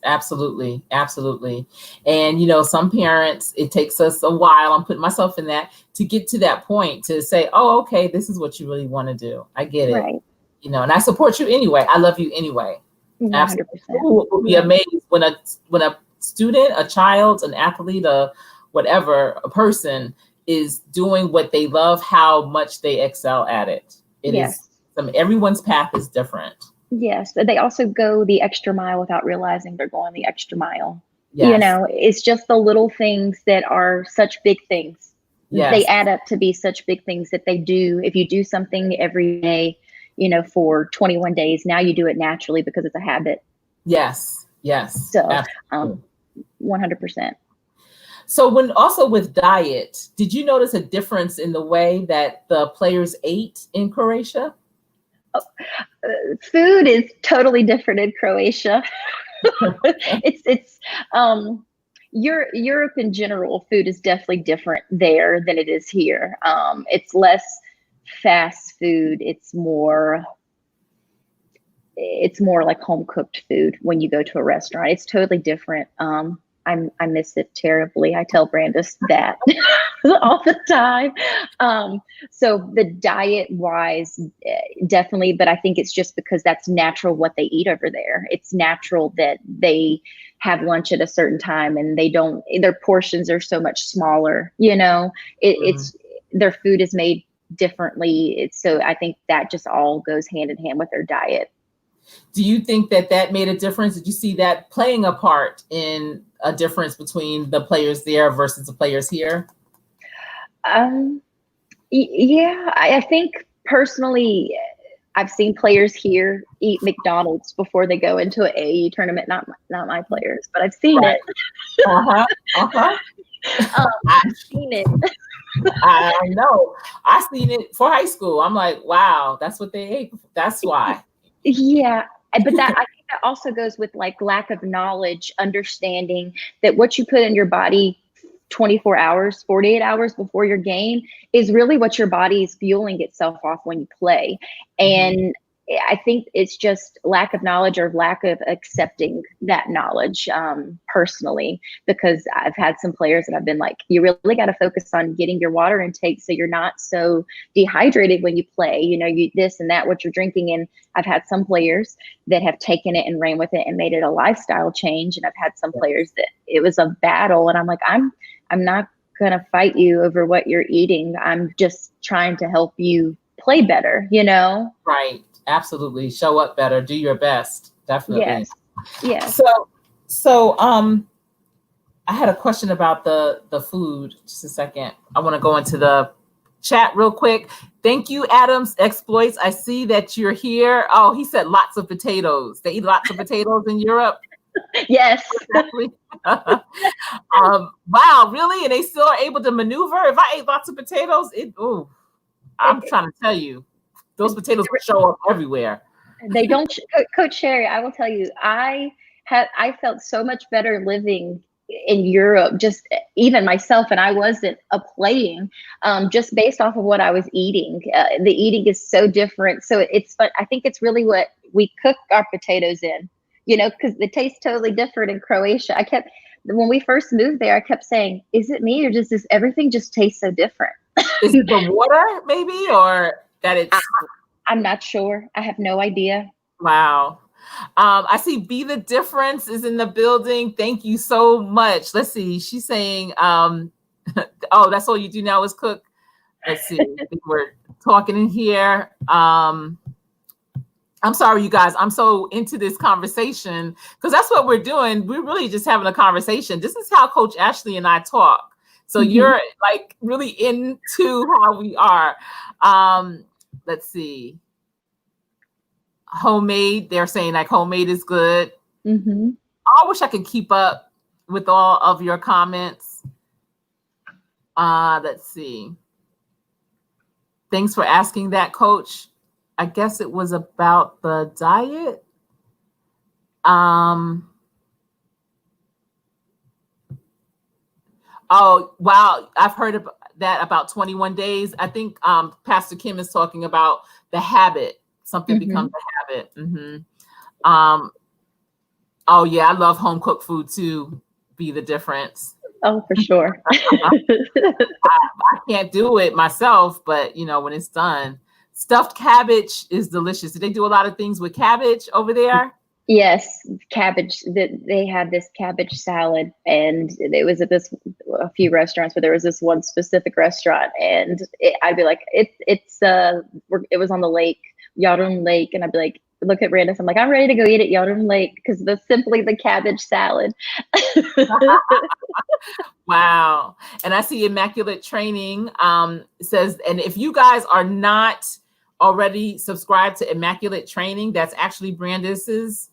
absolutely. Absolutely. And, some parents, it takes us a while, I'm putting myself in that, to get to that point to say, oh, okay, this is what you really want to do. I get it. Right. And I support you anyway. I love you anyway. 100%. People will be amazed when a student, a child, an athlete, whatever, a person is doing what they love, how much they excel at it. Everyone's path is different. Yes. They also go the extra mile without realizing they're going the extra mile. Yes. It's just the little things that are such big things. Yes. They add up to be such big things that they do. If you do something every day, for 21 days, now you do it naturally because it's a habit. Yes. So, 100%. So also with diet, did you notice a difference in the way that the players ate in Croatia? Food is totally different in Croatia. It's Europe in general, food is definitely different there than it is here. It's less fast food. It's more like home cooked food when you go to a restaurant. It's totally different. I miss it terribly. I tell Brandis that all the time. So the diet wise, definitely, but I think it's just because that's natural what they eat over there. It's natural that they have lunch at a certain time and their portions are so much smaller, it's their food is made differently. So I think that just all goes hand in hand with their diet. Do you think that made a difference? Did you see that playing a part in a difference between the players there versus the players here? Yeah, I think personally, I've seen players here eat McDonald's before they go into an AAU tournament. Not my players, but I've seen it. I've seen it. I know. I've seen it for high school. I'm like, wow, that's what they ate. That's why. Yeah, but I think that also goes with like lack of knowledge, understanding that what you put in your body 24 hours, 48 hours before your game is really what your body is fueling itself off when you play. And I think it's just lack of knowledge or lack of accepting that knowledge personally, because I've had some players that I've been like, you really got to focus on getting your water intake so you're not so dehydrated when you play, you this and that, what you're drinking. And I've had some players that have taken it and ran with it and made it a lifestyle change. And I've had some players that it was a battle. And I'm like, I'm not going to fight you over what you're eating. I'm just trying to help you play better, Right. Absolutely. Show up better. Do your best. Definitely. Yes. So I had a question about the food. Just a second. I want to go into the chat real quick. Thank you, Adams Exploits. I see that you're here. Oh, he said lots of potatoes. They eat lots of potatoes in Europe. Yes. Wow, really? And they still are able to maneuver? If I ate lots of potatoes, I'm trying to tell you, those potatoes show up everywhere. They don't. Coach Sherry, I will tell you, I felt so much better living in Europe, just even myself, and I wasn't playing, just based off of what I was eating. The eating is so different. So but I think it's really what we cook our potatoes in, because it tastes totally different in Croatia. When we first moved there, I kept saying, is it me or does everything just taste so different? Is it the water maybe, or that it's... I'm not sure. I have no idea. Wow. I see Be the Difference is in the building. Thank you so much. Let's see. She's saying, oh, that's all you do now is cook. Let's see. I think we're talking in here. I'm sorry, you guys. I'm so into this conversation because that's what we're doing. We're really just having a conversation. This is how Coach Ashley and I talk. So you're like really into how we are. Let's see. Homemade. They're saying like homemade is good. I wish I could keep up with all of your comments. Let's see. Thanks for asking that, Coach. I guess it was about the diet. Oh, wow. I've heard of that about 21 days. I think Pastor Kim is talking about the habit. Something becomes a habit. Oh, yeah. I love home cooked food too. Be the difference. Oh, for sure. I can't do it myself, but you know, when it's done, stuffed cabbage is delicious. Do they do a lot of things with cabbage over there? Yes, cabbage. That they had this cabbage salad, and it was at a few restaurants, but there was this one specific restaurant, and I'd be like, it was on the lake, Yarun Lake, and I'd be like, look at Brandis, I'm like, I'm ready to go eat at Yarun Lake because simply the cabbage salad. Wow. And I see Immaculate Training says, and if you guys are not already subscribed to Immaculate Training, that's actually Brandis's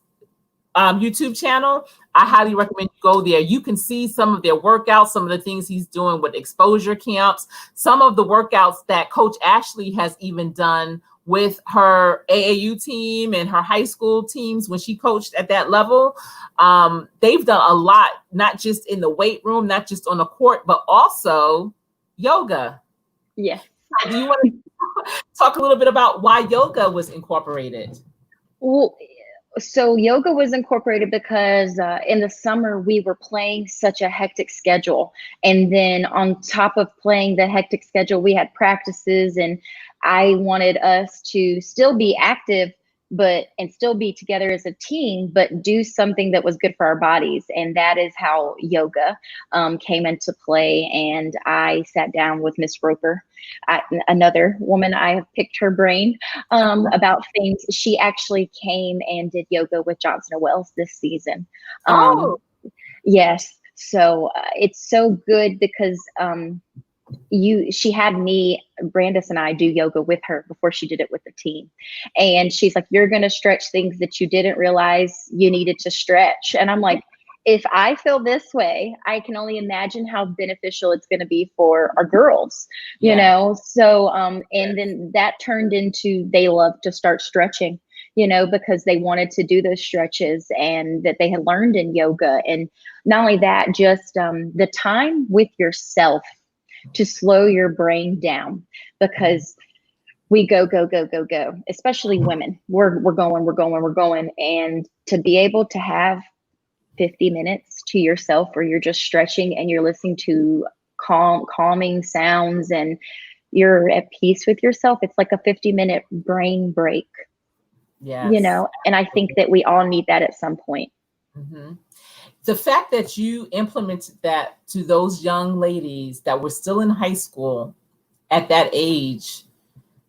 YouTube channel, I highly recommend you go there. You can see some of their workouts, some of the things he's doing with exposure camps, some of the workouts that Coach Ashley has even done with her AAU team and her high school teams when she coached at that level. They've done a lot, not just in the weight room, not just on the court, but also yoga. Yes. Do you want to talk a little bit about why yoga was incorporated? Well, so yoga was incorporated because in the summer we were playing such a hectic schedule. And then on top of playing the hectic schedule, we had practices, and I wanted us to still be active, and still be together as a team, but do something that was good for our bodies. And that is how yoga came into play. And I sat down with Miss Roper, another woman. I have picked her brain about things. She actually came and did yoga with Johnson & Wells this season. Yes. So it's so good because she had me, Brandis and I do yoga with her before she did it with the team. And she's like, you're going to stretch things that you didn't realize you needed to stretch. And I'm like, if I feel this way, I can only imagine how beneficial it's going to be for our girls, you know? So, and then that turned into, they love to start stretching, you know, because they wanted to do those stretches and that they had learned in yoga. And not only that, just the time with yourself to slow your brain down, because we go, especially women. We're going. And to be able to have 50 minutes to yourself where you're just stretching and you're listening to calming sounds and you're at peace with yourself, it's like a 50-minute brain break. Yes. You know, and I think that we all need that at some point. The fact that you implemented that to those young ladies that were still in high school at that age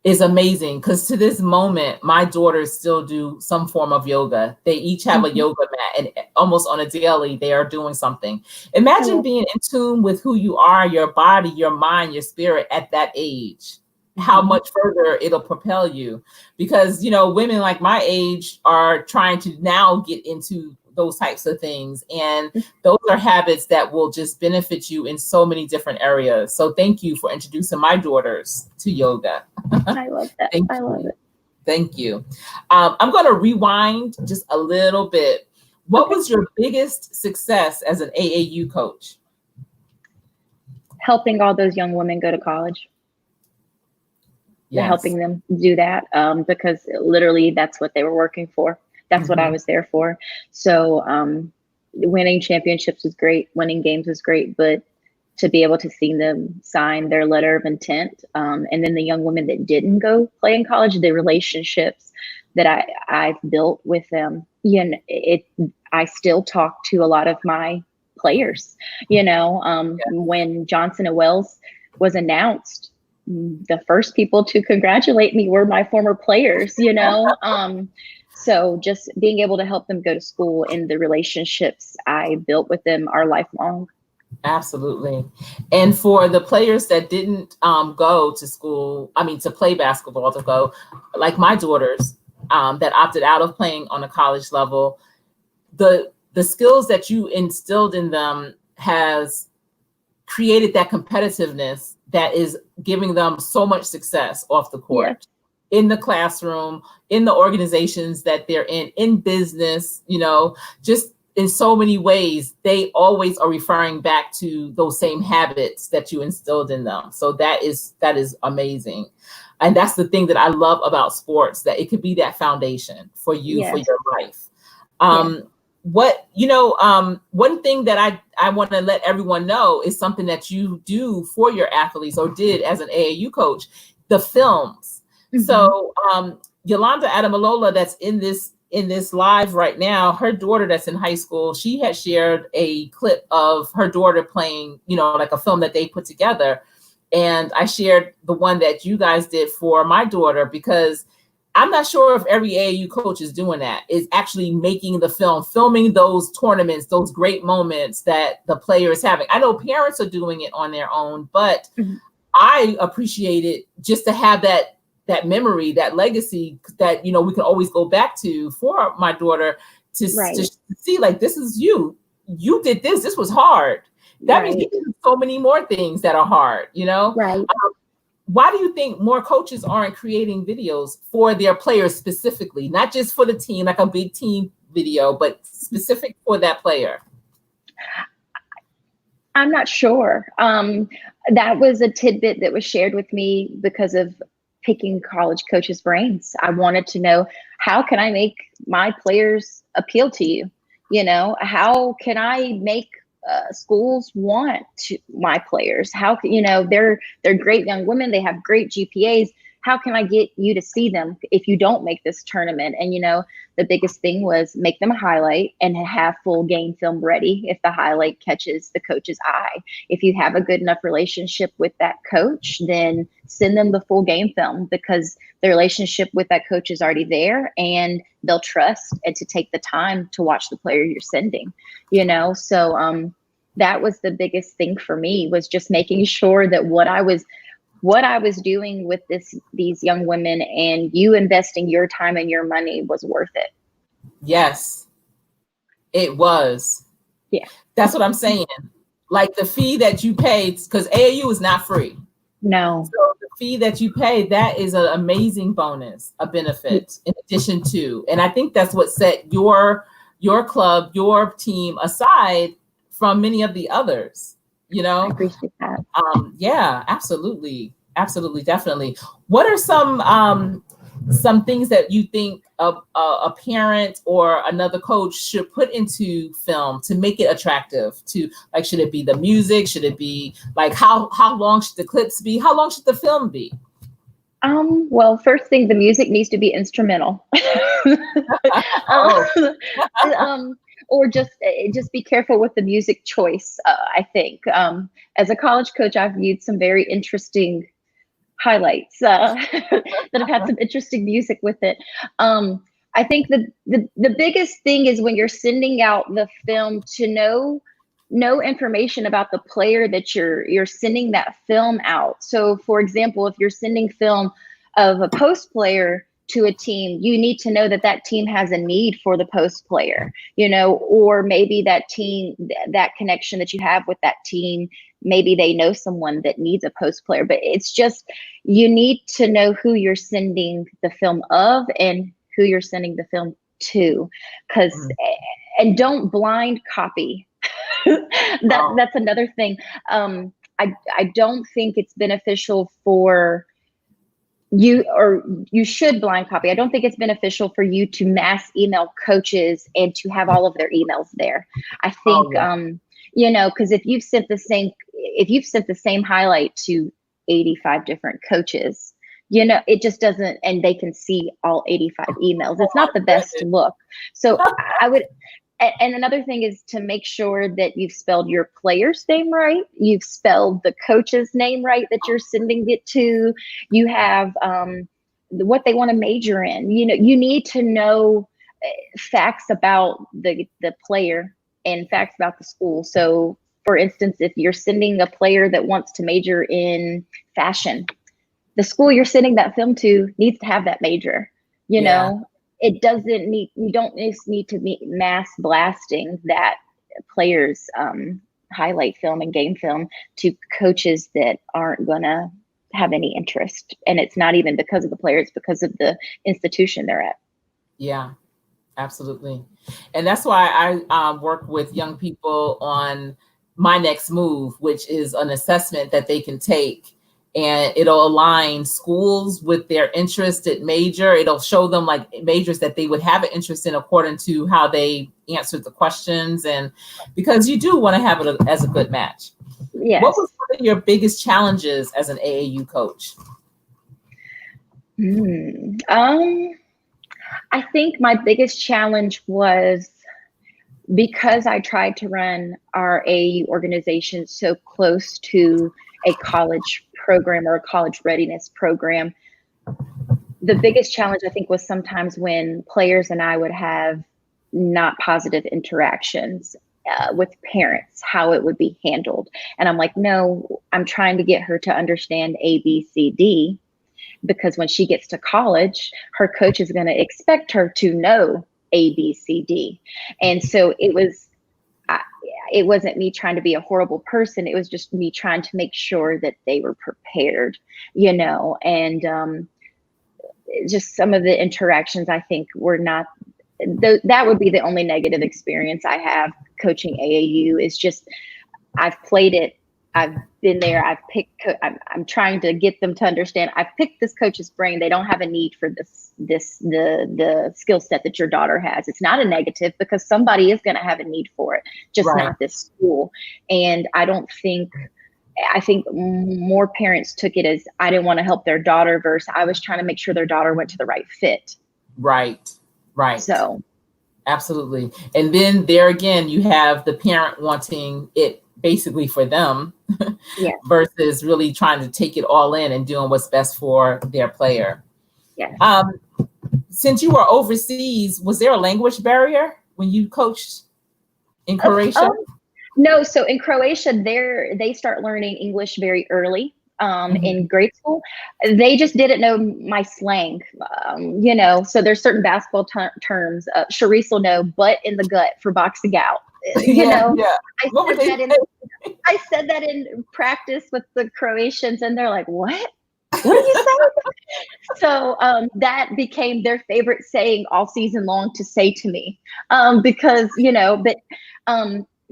is amazing, because to this moment, my daughters still do some form of yoga. They each have a yoga mat, and almost on a daily, they are doing something. Imagine being in tune with who you are, your body, your mind, your spirit at that age. How much further it'll propel you, because, you know, women like my age are trying to now get into those types of things. And those are habits that will just benefit you in so many different areas. So thank you for introducing my daughters to yoga. I love that. I love it. Thank you. I'm going to rewind just a little bit. What was your biggest success as an AAU coach? Helping all those young women go to college. Yes. Helping them do that because literally that's what they were working for. That's what I was there for. So winning championships was great. Winning games was great. But to be able to see them sign their letter of intent, and then the young women that didn't go play in college, the relationships that I've built with them, you know, I still talk to a lot of my players. You know, when Johnson & Wells was announced, the first people to congratulate me were my former players, you know. So just being able to help them go to school, and the relationships I built with them are lifelong. Absolutely. And for the players that didn't go to school, I mean, to play basketball, to go, like my daughters that opted out of playing on a college level, the skills that you instilled in them has created that competitiveness that is giving them so much success off the court. Yes. In the classroom, in the organizations that they're in business, you know, just in so many ways, they always are referring back to those same habits that you instilled in them. So that is amazing. And that's the thing that I love about sports, that it could be that foundation for you, for Yes. your life. Yeah. One thing that I want to let everyone know is something that you do for your athletes, or did as an AAU coach, the films. Mm-hmm. So Yolanda Adamalola, that's in this live right now, her daughter that's in high school, she had shared a clip of her daughter playing, you know, like a film that they put together. And I shared the one that you guys did for my daughter, because I'm not sure if every AAU coach is doing that, is actually making the film, filming those tournaments, those great moments that the player is having. I know parents are doing it on their own, but Mm-hmm. I appreciate it just to have that memory, that legacy that, you know, we can always go back to for my daughter to see, like, this is you did this was hard. That means you can do so many more things that are hard, you know? Right. Why do you think more coaches aren't creating videos for their players specifically, not just for the team, like a big team video, but specific for that player? I'm not sure. That was a tidbit that was shared with me because of picking college coaches' brains. I wanted to know, how can I make my players appeal to you? You know, how can I make schools want my players? How can, you know, they're great young women. They have great GPAs. How can I get you to see them if you don't make this tournament? And, you know, the biggest thing was make them a highlight and have full game film ready if the highlight catches the coach's eye. If you have a good enough relationship with that coach, then send them the full game film, because the relationship with that coach is already there and they'll trust and to take the time to watch the player you're sending, you know? So that was the biggest thing for me, was just making sure that what I was doing with these young women and you investing your time and your money was worth it. Yes, it was. Yeah. That's what I'm saying. Like the fee that you paid, because AAU is not free. No. So the fee that you pay, that is an amazing bonus, a benefit in addition to. And I think that's what set your club, your team aside from many of the others, you know? I appreciate that. Yeah, absolutely. Absolutely, definitely. What are some things that you think a parent or another coach should put into film to make it attractive? To, like, should it be the music? Should it be like how long should the clips be? How long should the film be? Well, first thing, the music needs to be instrumental. Or just be careful with the music choice. I think as a college coach, I've viewed some very interesting highlights that have had some interesting music with it. I think the biggest thing is when you're sending out the film, to know information about the player that you're sending that film out. So for example, if you're sending film of a post player to a team, you need to know that that team has a need for the post player, you know, or maybe that team, that connection that you have with that team, maybe they know someone that needs a post player. But it's just, you need to know who you're sending the film of and who you're sending the film to, and don't blind copy. That's another thing. I don't think it's beneficial for you, or you should blind copy. I don't think it's beneficial for you to mass email coaches and to have all of their emails there. I think, you know, because if you've sent the same highlight to 85 different coaches, you know, it just doesn't, and they can see all 85 emails. It's not the best look. So I would, and another thing is to make sure that you've spelled your player's name right. You've spelled the coach's name right that you're sending it to. You have what they want to major in. You know, you need to know facts about the player and facts about the school. So for instance, if you're sending a player that wants to major in fashion, the school you're sending that film to needs to have that major, you know. It doesn't need, you don't just need to be mass blasting that player's highlight film and game film to coaches that aren't going to have any interest. And it's not even because of the players, because of the institution they're at. Yeah, absolutely. And that's why I work with young people on My Next Move, which is an assessment that they can take, and it'll align schools with their interested major. It'll show them like majors that they would have an interest in according to how they answered the questions. And because you do want to have it as a good match. Yes. What was one of your biggest challenges as an AAU coach? I think my biggest challenge was because I tried to run our AAU organization so close to a college program or a college readiness program. The biggest challenge, I think, was sometimes when players and I would have not positive interactions with parents, how it would be handled. And I'm like, no, I'm trying to get her to understand A, B, C, D, because when she gets to college, her coach is going to expect her to know A, B, C, D. And so it wasn't me trying to be a horrible person. It was just me trying to make sure that they were prepared, and just some of the interactions I think were not, that would be the only negative experience I have coaching AAU is just, I've played it. I've been there. I've picked. I'm trying to get them to understand. I've picked this coach's brain. They don't have a need for the skill set that your daughter has. It's not a negative because somebody is going to have a need for it, just not this school. And I think more parents took it as I didn't want to help their daughter versus I was trying to make sure their daughter went to the right fit. Right. So. Absolutely. And then there again, you have the parent wanting it basically for them versus really trying to take it all in and doing what's best for their player. Yeah. Since you were overseas, was there a language barrier when you coached in Croatia? No. So in Croatia, they start learning English very early. In grade school, they just didn't know my slang, so there's certain basketball terms. Sharice will know butt in the gut for boxing out. I said that in practice with the Croatians and they're like, what do you say? So that became their favorite saying all season long to say to me, because,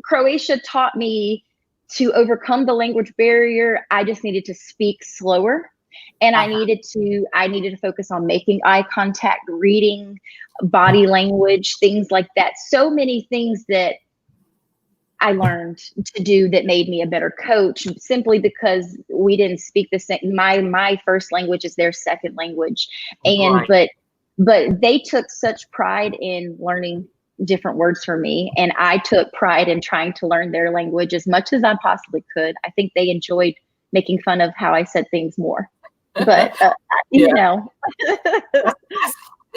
Croatia taught me to overcome the language barrier. I just needed to speak slower, and I needed to focus on making eye contact, reading, body language, things like that. So many things that I learned to do that made me a better coach simply because we didn't speak the same. My first language is their second language. And, but they took such pride in learning different words for me. And I took pride in trying to learn their language as much as I possibly could. I think they enjoyed making fun of how I said things more, but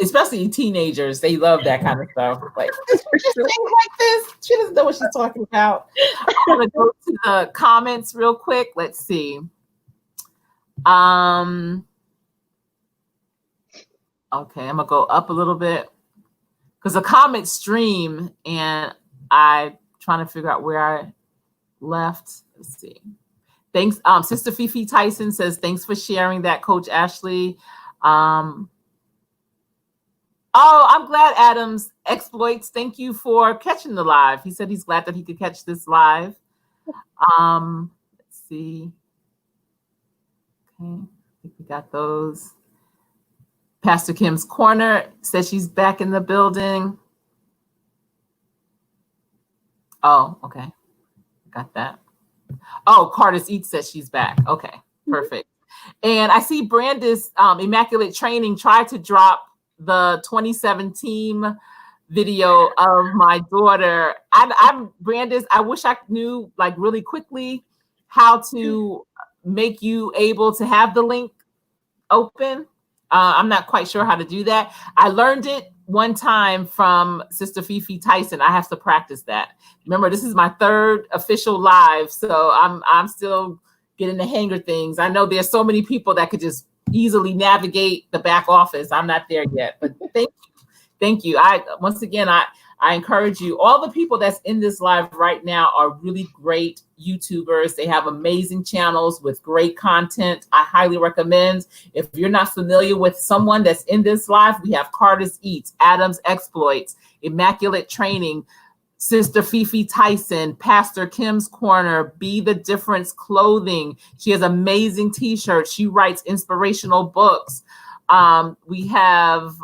especially teenagers, they love that kind of stuff. Like, things like this. She doesn't know what she's talking about. I'm gonna go to the comments real quick. Let's see. Okay, I'm gonna go up a little bit because the comments stream and I'm trying to figure out where I left. Let's see. Thanks. Sister Fifi Tyson says, thanks for sharing that, Coach Ashley. Oh, I'm glad Adams exploits. Thank you for catching the live. He said he's glad that he could catch this live. Let's see. Okay, I think we got those. Pastor Kim's Corner says she's back in the building. Oh, okay. Got that. Oh, Cardis Eats says she's back. Okay, perfect. And I see Brandis, Immaculate Training, tried to drop the 2017 video of my daughter. I'm Brandis. I wish I knew like really quickly how to make you able to have the link open. I'm not quite sure how to do that. I learned it one time from Sister Fifi Tyson. I have to practice that. Remember, this is my third official live, so I'm still getting the hang of things. I know there's so many people that could just easily navigate the back office. I'm not there yet, but thank you. I I encourage you, all the people that's in this live right now are really great YouTubers. They have amazing channels with great content. I highly recommend. If you're not familiar with someone that's in this live, we have Carter's Eats, Adam's Exploits, Immaculate Training, Sister Fifi Tyson, Pastor Kim's Corner, Be the Difference Clothing. She has amazing t-shirts. She writes inspirational books. We have,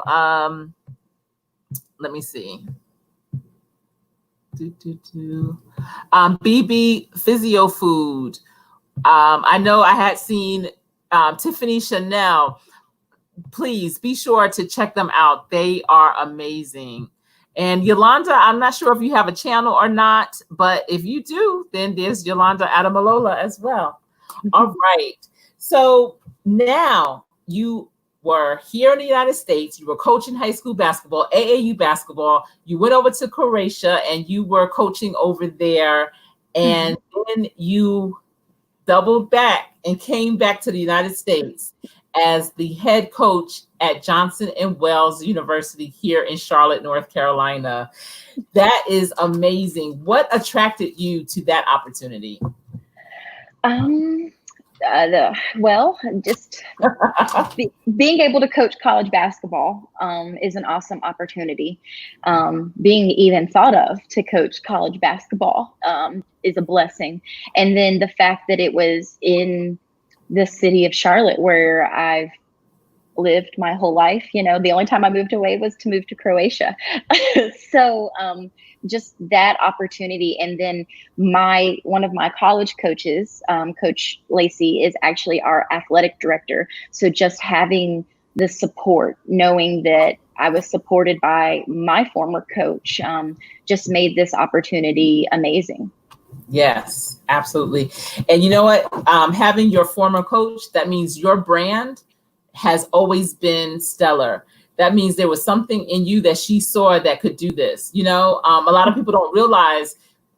let me see. BB Physio Food. I know I had seen Tiffany Chanel. Please be sure to check them out. They are amazing. And Yolanda, I'm not sure if you have a channel or not, but if you do, then there's Yolanda Adamalola as well. All right. So now you were here in the United States. You were coaching high school basketball, AAU basketball. You went over to Croatia and you were coaching over there. And then you doubled back and came back to the United States as the head coach at Johnson & Wales University here in Charlotte, North Carolina. That is amazing. What attracted you to that opportunity? Well, just being able to coach college basketball is an awesome opportunity. Being even thought of to coach college basketball is a blessing. And then the fact that it was in the city of Charlotte, where I've lived my whole life. You know, the only time I moved away was to move to Croatia. So just that opportunity. And then one of my college coaches, Coach Lacey, is actually our athletic director. So just having the support, knowing that I was supported by my former coach, just made this opportunity amazing. Yes, absolutely. And you know what? Having your former coach, that means your brand has always been stellar. That means there was something in you that she saw that could do this. You know, a lot of people don't realize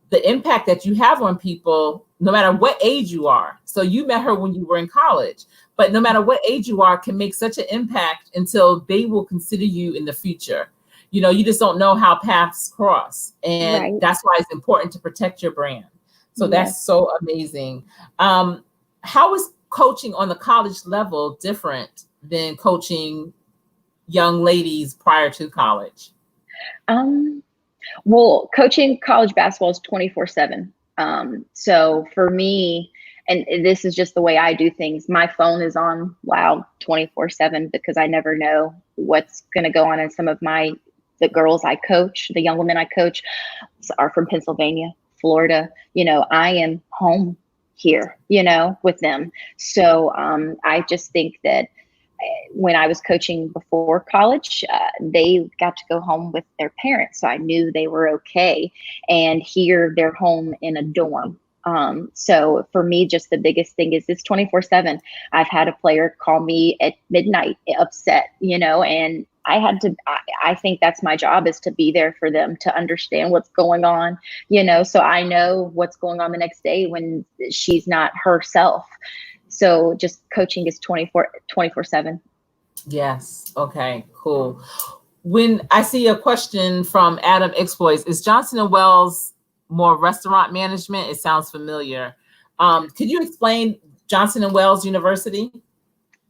the impact that you have on people, no matter what age you are. So you met her when you were in college, but no matter what age you are, can make such an impact until they will consider you in the future. You know, you just don't know how paths cross. And Right. That's why it's important to protect your brand. So that's so amazing. How is coaching on the college level different than coaching young ladies prior to college? Well, coaching college basketball is 24/7. So for me, and this is just the way I do things, my phone is on loud 24/7 because I never know what's going to go on. And some of the girls I coach, the young women I coach, are from Pennsylvania, Florida. You know, I am home here, you know, with them. So I just think that when I was coaching before college, they got to go home with their parents. So I knew they were okay. And here they're home in a dorm. So for me, just the biggest thing is this 24/7. I've had a player call me at midnight upset, you know, and I think that's my job, is to be there for them, to understand what's going on, you know, so I know what's going on the next day when she's not herself. So just coaching is 24/7. Yes. Okay, cool. When I see a question from Adam Exploits, is Johnson & Wales more restaurant management? It sounds familiar. Could you explain Johnson & Wales University?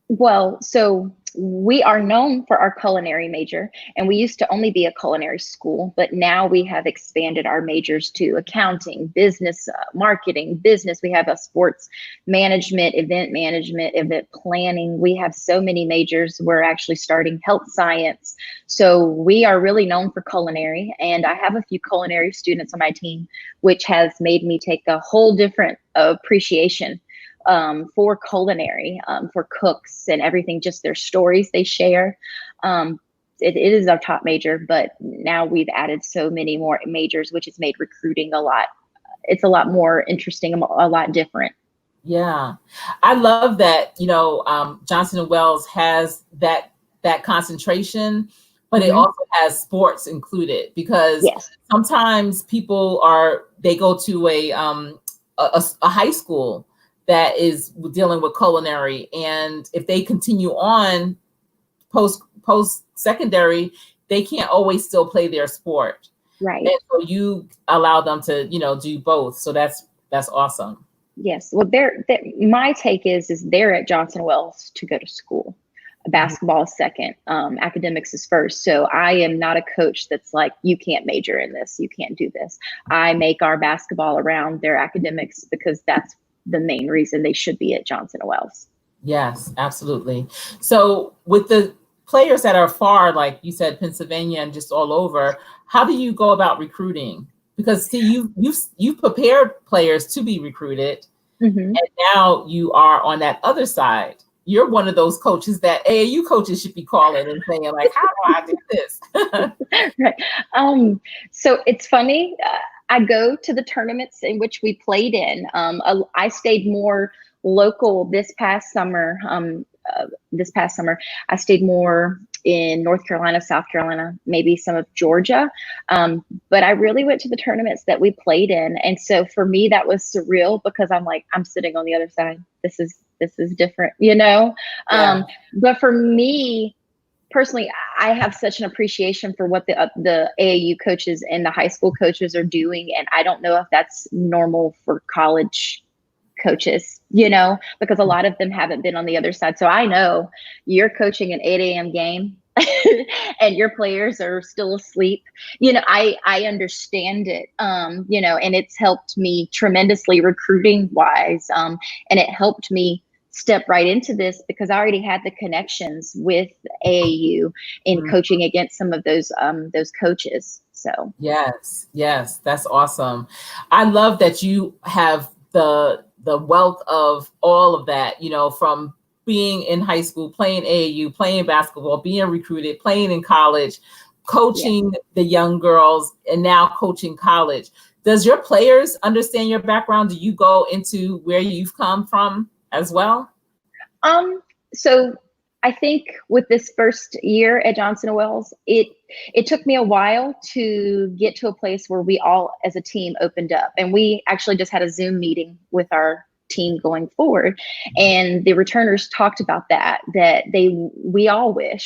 Well, so we are known for our culinary major, and we used to only be a culinary school, but now we have expanded our majors to accounting, business, marketing, business. We have a sports management, event planning. We have so many majors. We're actually starting health science. So we are really known for culinary, and I have a few culinary students on my team, which has made me take a whole different appreciation for culinary, for cooks and everything, just their stories they share. It is our top major, but now we've added so many more majors, which has made recruiting it's a lot more interesting, a lot different. Yeah, I love that, you know, Johnson & Wales has that concentration, but it also has sports included, because sometimes they go to a high school that is dealing with culinary, and if they continue on post secondary, they can't always still play their sport. Right. And so you allow them to, do both. So that's awesome. Yes. Well, my take is they're at Johnson Wells to go to school. Basketball is second. Academics is first. So I am not a coach that's like, you can't major in this, you can't do this. I make our basketball around their academics because that's the main reason they should be at Johnson Wells. Yes, absolutely. So with the players that are far, like you said, Pennsylvania and just all over, how do you go about recruiting? Because see, you've prepared players to be recruited, and now you are on that other side. You're one of those coaches that AAU coaches should be calling and saying, like, how do I do this? Right. So it's funny. I go to the tournaments in which we played in. I stayed more local this past summer. I stayed more in North Carolina, South Carolina, maybe some of Georgia. But I really went to the tournaments that we played in. And so for me, that was surreal because I'm like, I'm sitting on the other side. This is different, Yeah. But for me personally, I have such an appreciation for what the AAU coaches and the high school coaches are doing. And I don't know if that's normal for college coaches, because a lot of them haven't been on the other side. So I know you're coaching an 8 a.m. game and your players are still asleep. I understand it, and it's helped me tremendously recruiting wise. And it helped me step right into this because I already had the connections with AAU in coaching against some of those coaches. So yes, that's awesome. I love that you have the wealth of all of that, from being in high school, playing AAU, playing basketball, being recruited, playing in college, coaching the young girls, and now coaching college. Does your players understand your background? Do you go into where you've come from as well? So I think with this first year at Johnson Wells, it took me a while to get to a place where we all as a team opened up, and we actually just had a Zoom meeting with our team going forward, and the returners talked about that we all wish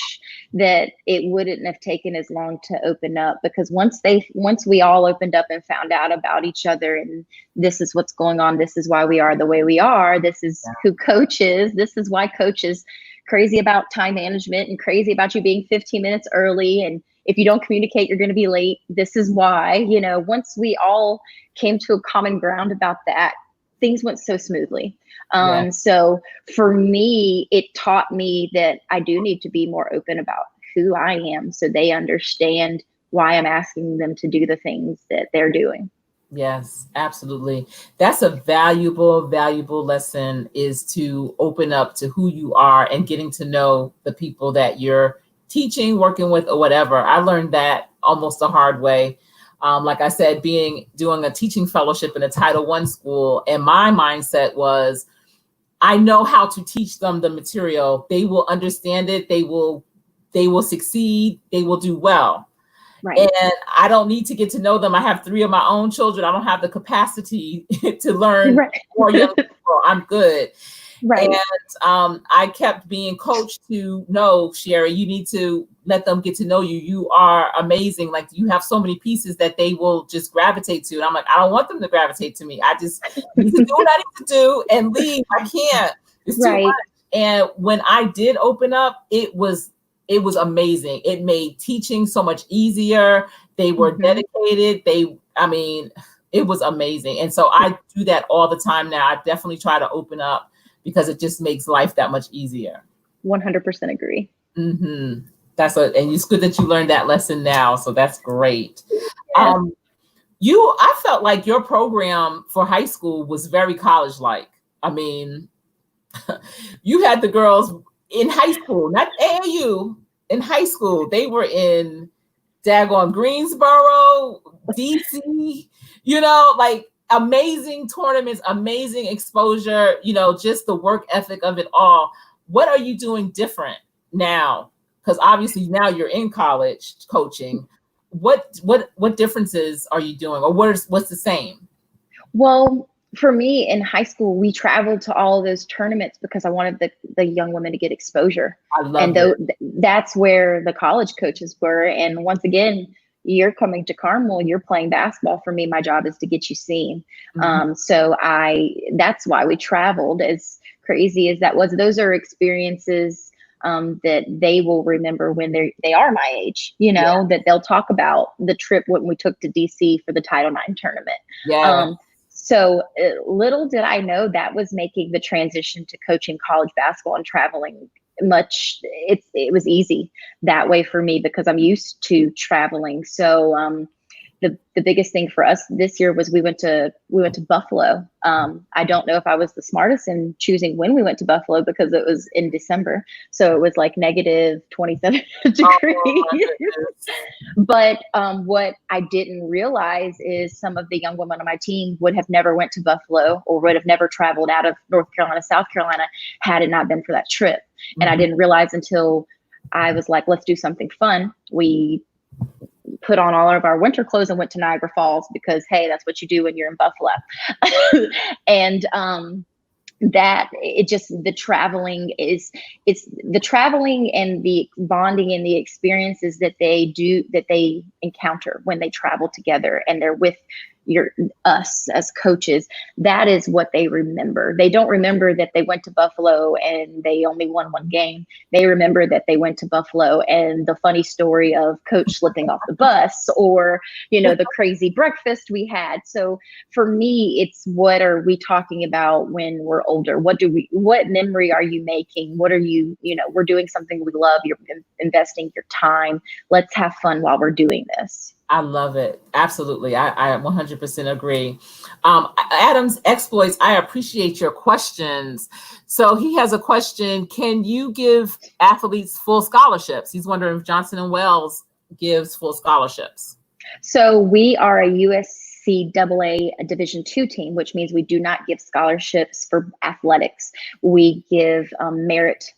that it wouldn't have taken as long to open up, because once we all opened up and found out about each other, and this is what's going on, this is why we are the way we are, this is who coaches, this is why coaches crazy about time management and crazy about you being 15 minutes early, and if you don't communicate you're going to be late, this is why. Once we all came to a common ground about that, things went so smoothly. So for me, it taught me that I do need to be more open about who I am so they understand why I'm asking them to do the things that they're doing. Yes, absolutely. That's a valuable lesson, is to open up to who you are and getting to know the people that you're teaching, working with, or whatever. I learned that almost the hard way. Like I said, doing a teaching fellowship in a Title I school, and my mindset was, I know how to teach them the material. They will understand it. They will succeed. They will do well. Right. And I don't need to get to know them. I have 3 of my own children. I don't have the capacity to learn more young people. I'm good. Right. And I kept being coached to, no, Sherry, you need to let them get to know you. You are amazing. Like, you have so many pieces that they will just gravitate to. And I'm like, I don't want them to gravitate to me. I just need to do what I need to do and leave. I can't. It's too much. And when I did open up, it was amazing. It made teaching so much easier. They were dedicated. It was amazing. And so I do that all the time now. I definitely try to open up because it just makes life that much easier. 100% agree. And it's good that you learned that lesson now. So that's great. Yeah. I felt like your program for high school was very college-like. I mean, you had the girls in high school, not AAU, in high school. They were in daggone Greensboro, DC, like amazing tournaments, amazing exposure, just the work ethic of it all. What are you doing different now? Because obviously now you're in college coaching. What differences are you doing, or what's the same? Well, for me in high school, we traveled to all of those tournaments because I wanted the young women to get exposure. I love it. That's where the college coaches were. And once again, you're coming to Carmel, you're playing basketball. For me, my job is to get you seen. Mm-hmm. That's why we traveled. As crazy as that was, those are experiences that they will remember when they are my age, that they'll talk about the trip when we took to DC for the Title IX tournament. Yeah. So little did I know that was making the transition to coaching college basketball and traveling much. It was easy that way for me because I'm used to traveling. So the biggest thing for us this year was we went to Buffalo. I don't know if I was the smartest in choosing when we went to Buffalo because it was in December. So it was like negative 27 degrees. But what I didn't realize is some of the young women on my team would have never went to Buffalo or would have never traveled out of North Carolina, South Carolina, had it not been for that trip. Mm-hmm. And I didn't realize until I was like, let's do something fun. We put on all of our winter clothes and went to Niagara Falls because, hey, that's what you do when you're in Buffalo. And that it just, the traveling it's the traveling and the bonding and the experiences that they encounter when they travel together and they're with us as coaches. That is what they remember. They don't remember that they went to Buffalo and they only won one game. They remember that they went to Buffalo and the funny story of coach slipping off the bus or, the crazy breakfast we had. So for me, it's what are we talking about when we're older? What memory are you making? What are you, we're doing something we love. You're investing your time. Let's have fun while we're doing this. I love it. Absolutely. I 100% agree. Adam's Exploits, I appreciate your questions. So he has a question. Can you give athletes full scholarships? He's wondering if Johnson & Wales gives full scholarships. So we are a USCAA Division II team, which means we do not give scholarships for athletics. We give merit,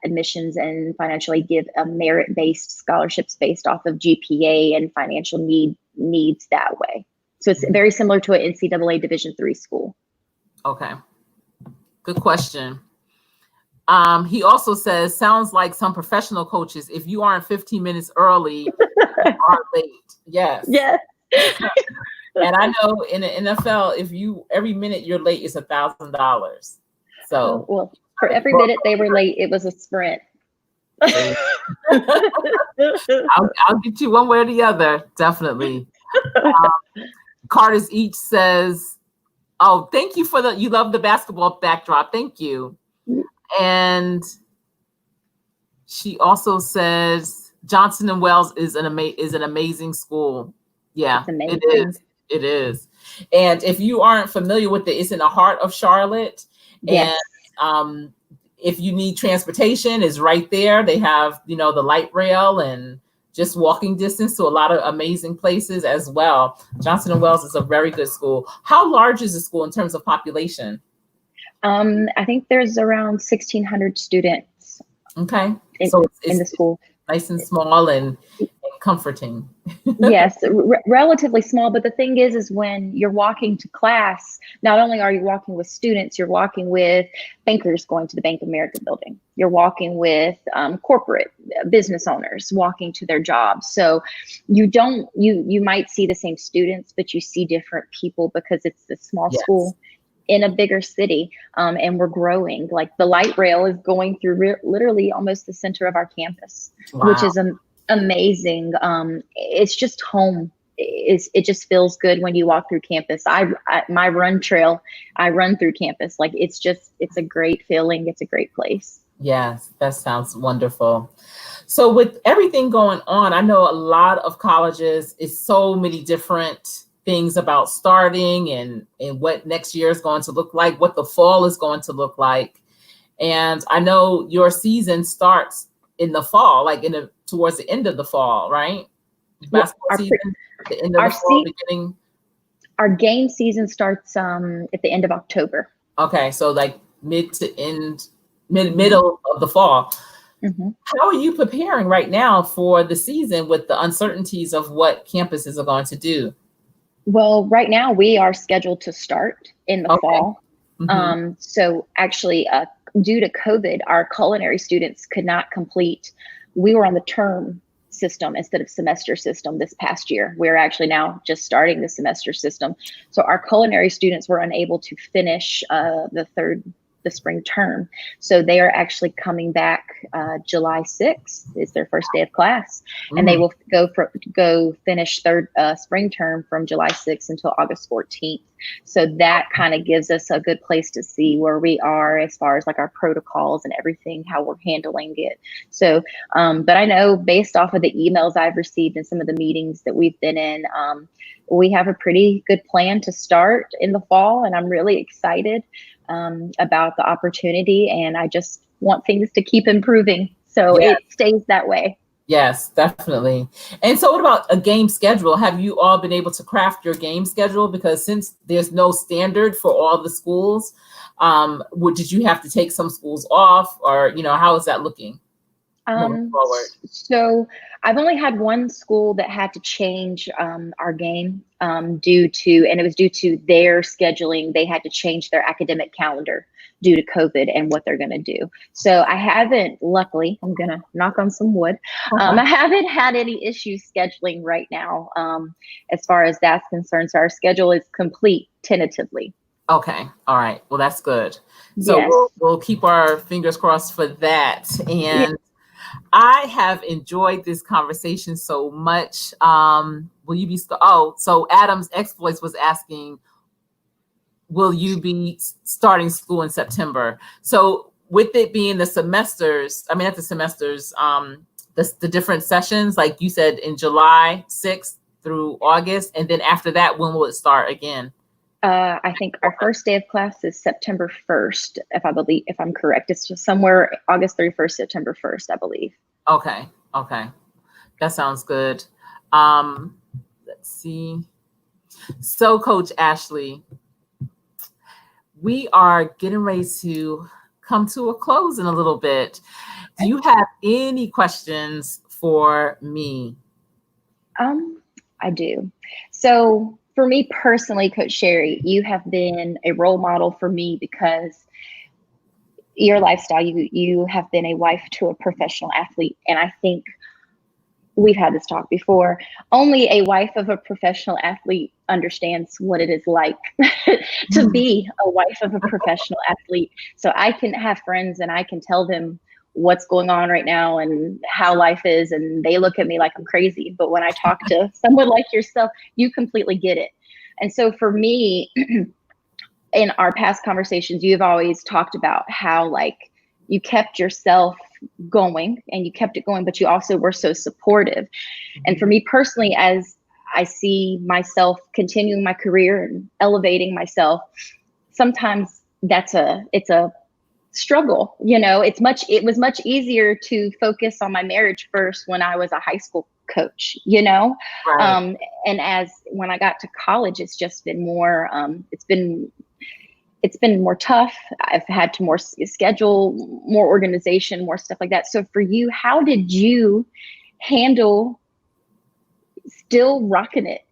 admissions and financially give merit-based scholarships based off of GPA and financial needs that way. So it's very similar to an NCAA Division III school. Okay, good question. He also says, sounds like some professional coaches, if you aren't 15 minutes early, you are late. Yes. Yes. And I know in the NFL, if every minute you're late is $1,000. So well, for every minute they were late, it was a sprint. I'll get you one way or the other, definitely. Carter's Each says, oh, thank you you love the basketball backdrop. Thank you. And she also says Johnson & Wales is an amazing school. Yeah, it is. And if you aren't familiar with it, it's in the heart of Charlotte. Yes. And if you need transportation, it's right there. They have, the light rail and just walking distance to a lot of amazing places as well. Johnson & Wales is a very good school. How large is the school in terms of population? I think there's around 1,600 students. Okay. So in the school. Nice and small and comforting. Yes, relatively small. But the thing is when you're walking to class, not only are you walking with students, you're walking with bankers going to the Bank of America building. You're walking with corporate business owners walking to their jobs. So you might see the same students, but you see different people because it's a small school in a bigger city, and we're growing. Like the light rail is going through literally almost the center of our campus, which is amazing. It's just home. It just feels good when you walk through campus. My run trail, I run through campus. Like it's a great feeling. It's a great place. Yes, that sounds wonderful. So with everything going on, I know a lot of colleges is so many different things about starting and what next year is going to look like, what the fall is going to look like. And I know your season starts in the fall, like towards the end of the fall, right? Basketball season, the end of the fall, beginning. Our game season starts at the end of October. Okay, so like middle of the fall. Mm-hmm. How are you preparing right now for the season with the uncertainties of what campuses are going to do? Well, right now we are scheduled to start in the fall. Mm-hmm. So actually, due to COVID, our culinary students could not complete. We were on the term system instead of semester system this past year. We're actually now just starting the semester system. So our culinary students were unable to finish the spring term. So they are actually coming back July 6th is their first day of class. And they will go finish third spring term from July 6th until August 14th. So that kind of gives us a good place to see where we are as far as like our protocols and everything, how we're handling it. So, but I know based off of the emails I've received and some of the meetings that we've been in, we have a pretty good plan to start in the fall, and I'm really excited about the opportunity, and I just want things to keep improving so it stays that way. Yes, definitely. And so what about a game schedule? Have you all been able to craft your game schedule? Because since there's no standard for all the schools, did you have to take some schools off, or, how is that looking moving forward? So I've only had one school that had to change our game due to their scheduling. They had to change their academic calendar due to COVID and what they're going to do. So I haven't, luckily, I'm going to knock on some wood. I haven't had any issues scheduling right now as far as that's concerned. So our schedule is complete tentatively. Okay. All right. Well, that's good. So we'll keep our fingers crossed for that. And I have enjoyed this conversation so much. Will you be, so Adam's Exploits was asking, will you be starting school in September? So with it being the semesters, not the semesters, the different sessions, like you said, in July 6th through August, and then after that, when will it start again? I think our first day of class is September 1st, if I'm correct. It's just somewhere August 31st, September 1st, I believe. Okay. That sounds good. Let's see. So Coach Ashley, we are getting ready to come to a close in a little bit. Do you have any questions for me? I do. So for me personally, Coach Sherry, you have been a role model for me because your lifestyle, you have been a wife to a professional athlete. And I think we've had this talk before. Only a wife of a professional athlete understands what it is like to be a wife of a professional athlete. So I can have friends and I can tell them what's going on right now and how life is, and they look at me like I'm crazy. But when I talk to someone like yourself, you completely get it. And so for me, in our past conversations, you've always talked about how like you kept yourself going and you kept it going, but you also were so supportive. And for me personally, as I see myself continuing my career and elevating myself, sometimes it's a struggle. It was much easier to focus on my marriage first when I was a high school coach, Right. And as when I got to college, it's just been more, it's been more tough. I've had to more schedule, more organization, more stuff like that. So for you, how did you handle still rocking it,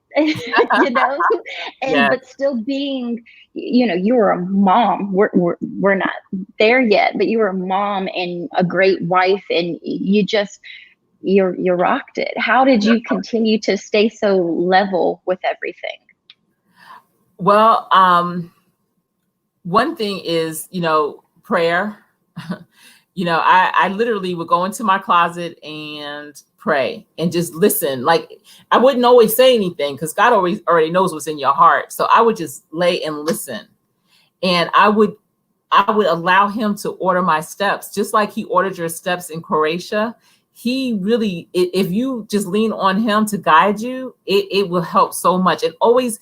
but still being, you were a mom. We're not there yet, but you were a mom and a great wife, and you rocked it. How did you continue to stay so level with everything? Well, one thing is, prayer. I literally would go into my closet and pray and just listen. Like, I wouldn't always say anything because God already knows what's in your heart. So I would just lay and listen. And I would allow him to order my steps, just like he ordered your steps in Croatia. He really, if you just lean on him to guide you, it will help so much. And always,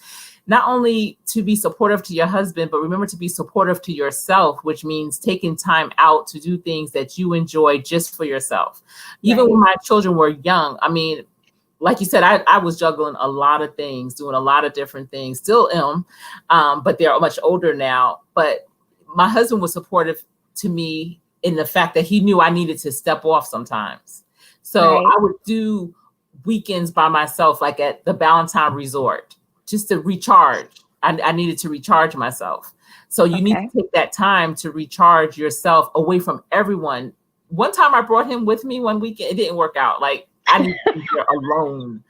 not only to be supportive to your husband, but remember to be supportive to yourself, which means taking time out to do things that you enjoy just for yourself. Even when my children were young, like you said, I was juggling a lot of things, doing a lot of different things, still am, but they're much older now. But my husband was supportive to me in the fact that he knew I needed to step off sometimes. So I would do weekends by myself, like at the Valentine Resort, just to recharge. I needed to recharge myself. So you need to take that time to recharge yourself away from everyone. One time I brought him with me one weekend. It didn't work out. Like, I need to be here alone.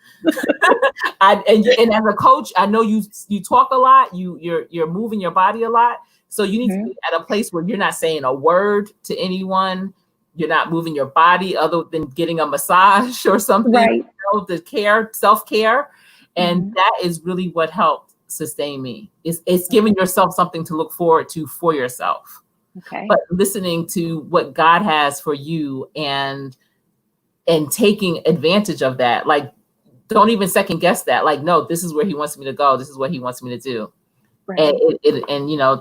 And as a coach, I know you talk a lot. You're moving your body a lot. So you need to be at a place where you're not saying a word to anyone. You're not moving your body other than getting a massage or something. Right. The self-care. And that is really what helped sustain me. It's giving yourself something to look forward to for yourself. Okay. But listening to what God has for you and taking advantage of that. Like, don't even second guess that. Like, no, this is where he wants me to go. This is what he wants me to do. Right. And you know,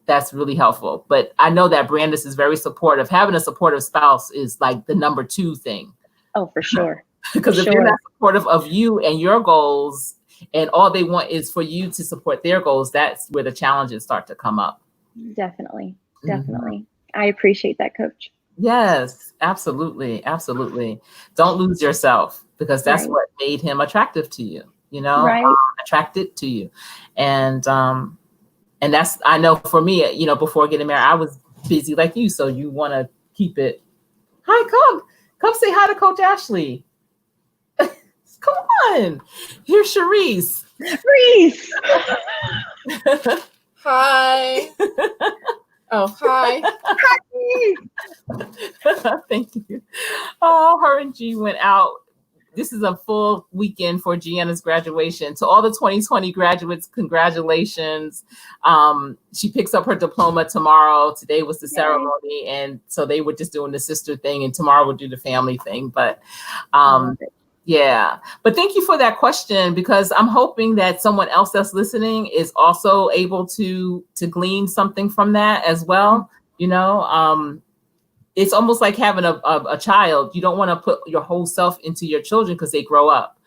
that's really helpful. But I know that Brandis is very supportive. Having a supportive spouse is like the number 2 thing. Oh, for sure. Because if you're not supportive of you and your goals, and all they want is for you to support their goals, that's where the challenges start to come up. Definitely. I appreciate that, Coach. Yes, absolutely. Absolutely. Don't lose yourself, because that's what made him attractive to you, you know, attracted to you. And that's, I know for me, you know, before getting married, I was busy like you. So you want to keep it. Hi, come say hi to Coach Ashley. Come on. Here's Sharice. Reese. Hi. Oh, hi. Hi. Thank you. Oh, her and G went out. This is a full weekend for Gianna's graduation. To all the 2020 graduates, congratulations. She picks up her diploma tomorrow. Today was the ceremony. And so they were just doing the sister thing, and tomorrow we'll do the family thing. But yeah, but thank you for that question, because I'm hoping that someone else that's listening is also able to glean something from that as well. You know, it's almost like having a child. You don't want to put your whole self into your children because they grow up.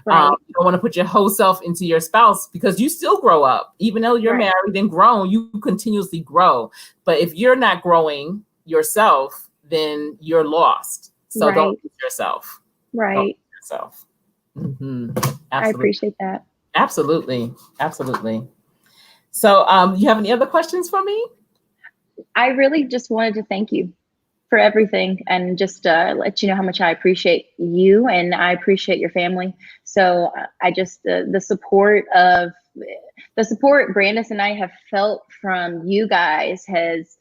Right. You don't want to put your whole self into your spouse because you still grow up. Even though you're married and grown, you continuously grow. But if you're not growing yourself, then you're lost. So don't lose yourself. Right. Yourself. I appreciate that. Absolutely. So you have any other questions for me? I really just wanted to thank you for everything, and just let you know how much I appreciate you, and I appreciate your family. So I just the support Brandis and I have felt from you guys has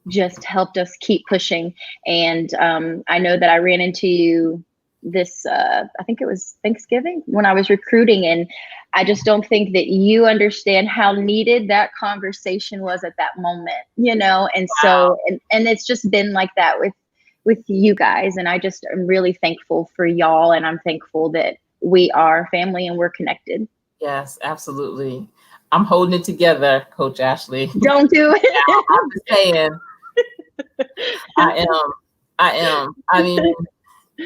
just helped us keep pushing. And I know that I ran into you this I think it was Thanksgiving when I was recruiting, and I just don't think that you understand how needed that conversation was at that moment, you know. And so and it's just been like that with you guys, and I just am really thankful for y'all, and I'm thankful that we are family and we're connected. Yes, absolutely. I'm holding it together, Coach Ashley. Don't do it. Yeah, I'm just saying. I am. I mean,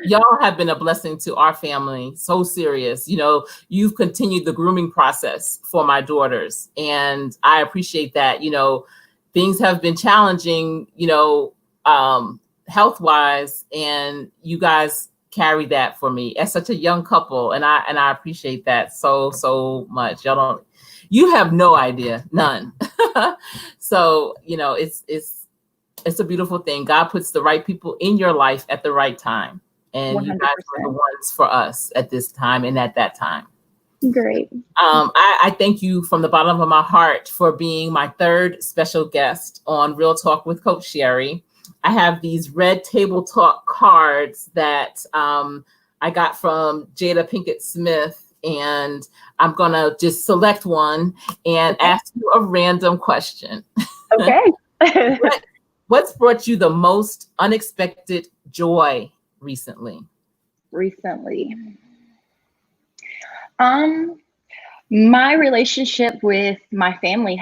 y'all have been a blessing to our family. So serious. You know, you've continued the grooming process for my daughters, and I appreciate that. You know, things have been challenging, you know, health-wise, and you guys carry that for me as such a young couple, and I appreciate that so much. You have no idea, none. So, you know, it's a beautiful thing. God puts the right people in your life at the right time. And 100%. You guys were the ones for us at this time and at that time. Great. I thank you from the bottom of my heart for being my 3rd special guest on Real Talk with Coach Sherry. I have these red table talk cards that I got from Jada Pinkett Smith, and I'm going to just select one and ask you a random question. Okay. What's brought you the most unexpected joy recently? My relationship with my family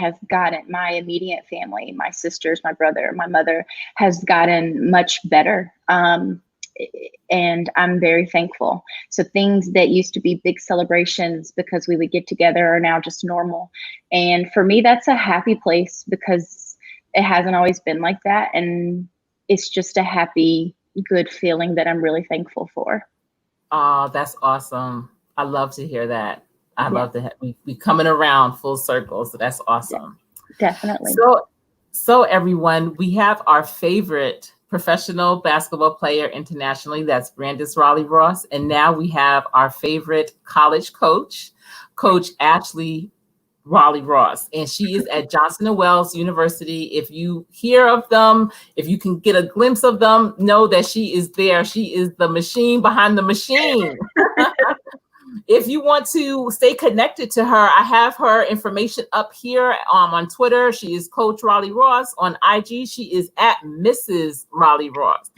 my immediate family, my sisters, my brother, my mother, has gotten much better. And I'm very thankful. So things that used to be big celebrations because we would get together are now just normal. And for me, that's a happy place because it hasn't always been like that. And it's just a happy, good feeling that I'm really thankful for. Oh, that's awesome. I love to hear that. I love to we coming around full circle. So that's awesome. Definitely. So everyone, we have our favorite professional basketball player internationally. That's Brandis Raleigh-Ross. And now we have our favorite college coach, Coach Ashley Raleigh-Ross, and she is at Johnson & Wales University. If you hear of them, if you can get a glimpse of them, know that she is there. She is the machine behind the machine. If you want to stay connected to her, I have her information up here on Twitter. She is Coach Raleigh-Ross. On IG, she is at Mrs. Raleigh-Ross.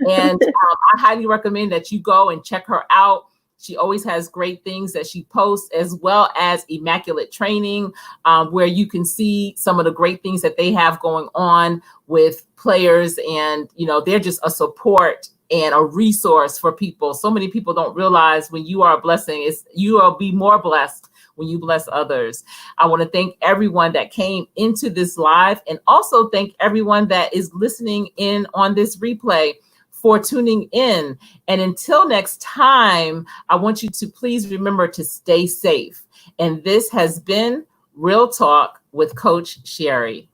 And I highly recommend that you go and check her out. She always has great things that she posts, as well as immaculate training, where you can see some of the great things that they have going on with players. And, you know, they're just a support and a resource for people. So many people don't realize when you are a blessing, you will be more blessed when you bless others. I want to thank everyone that came into this live, and also thank everyone that is listening in on this replay for tuning in. And until next time, I want you to please remember to stay safe. And this has been Real Talk with Coach Sherry.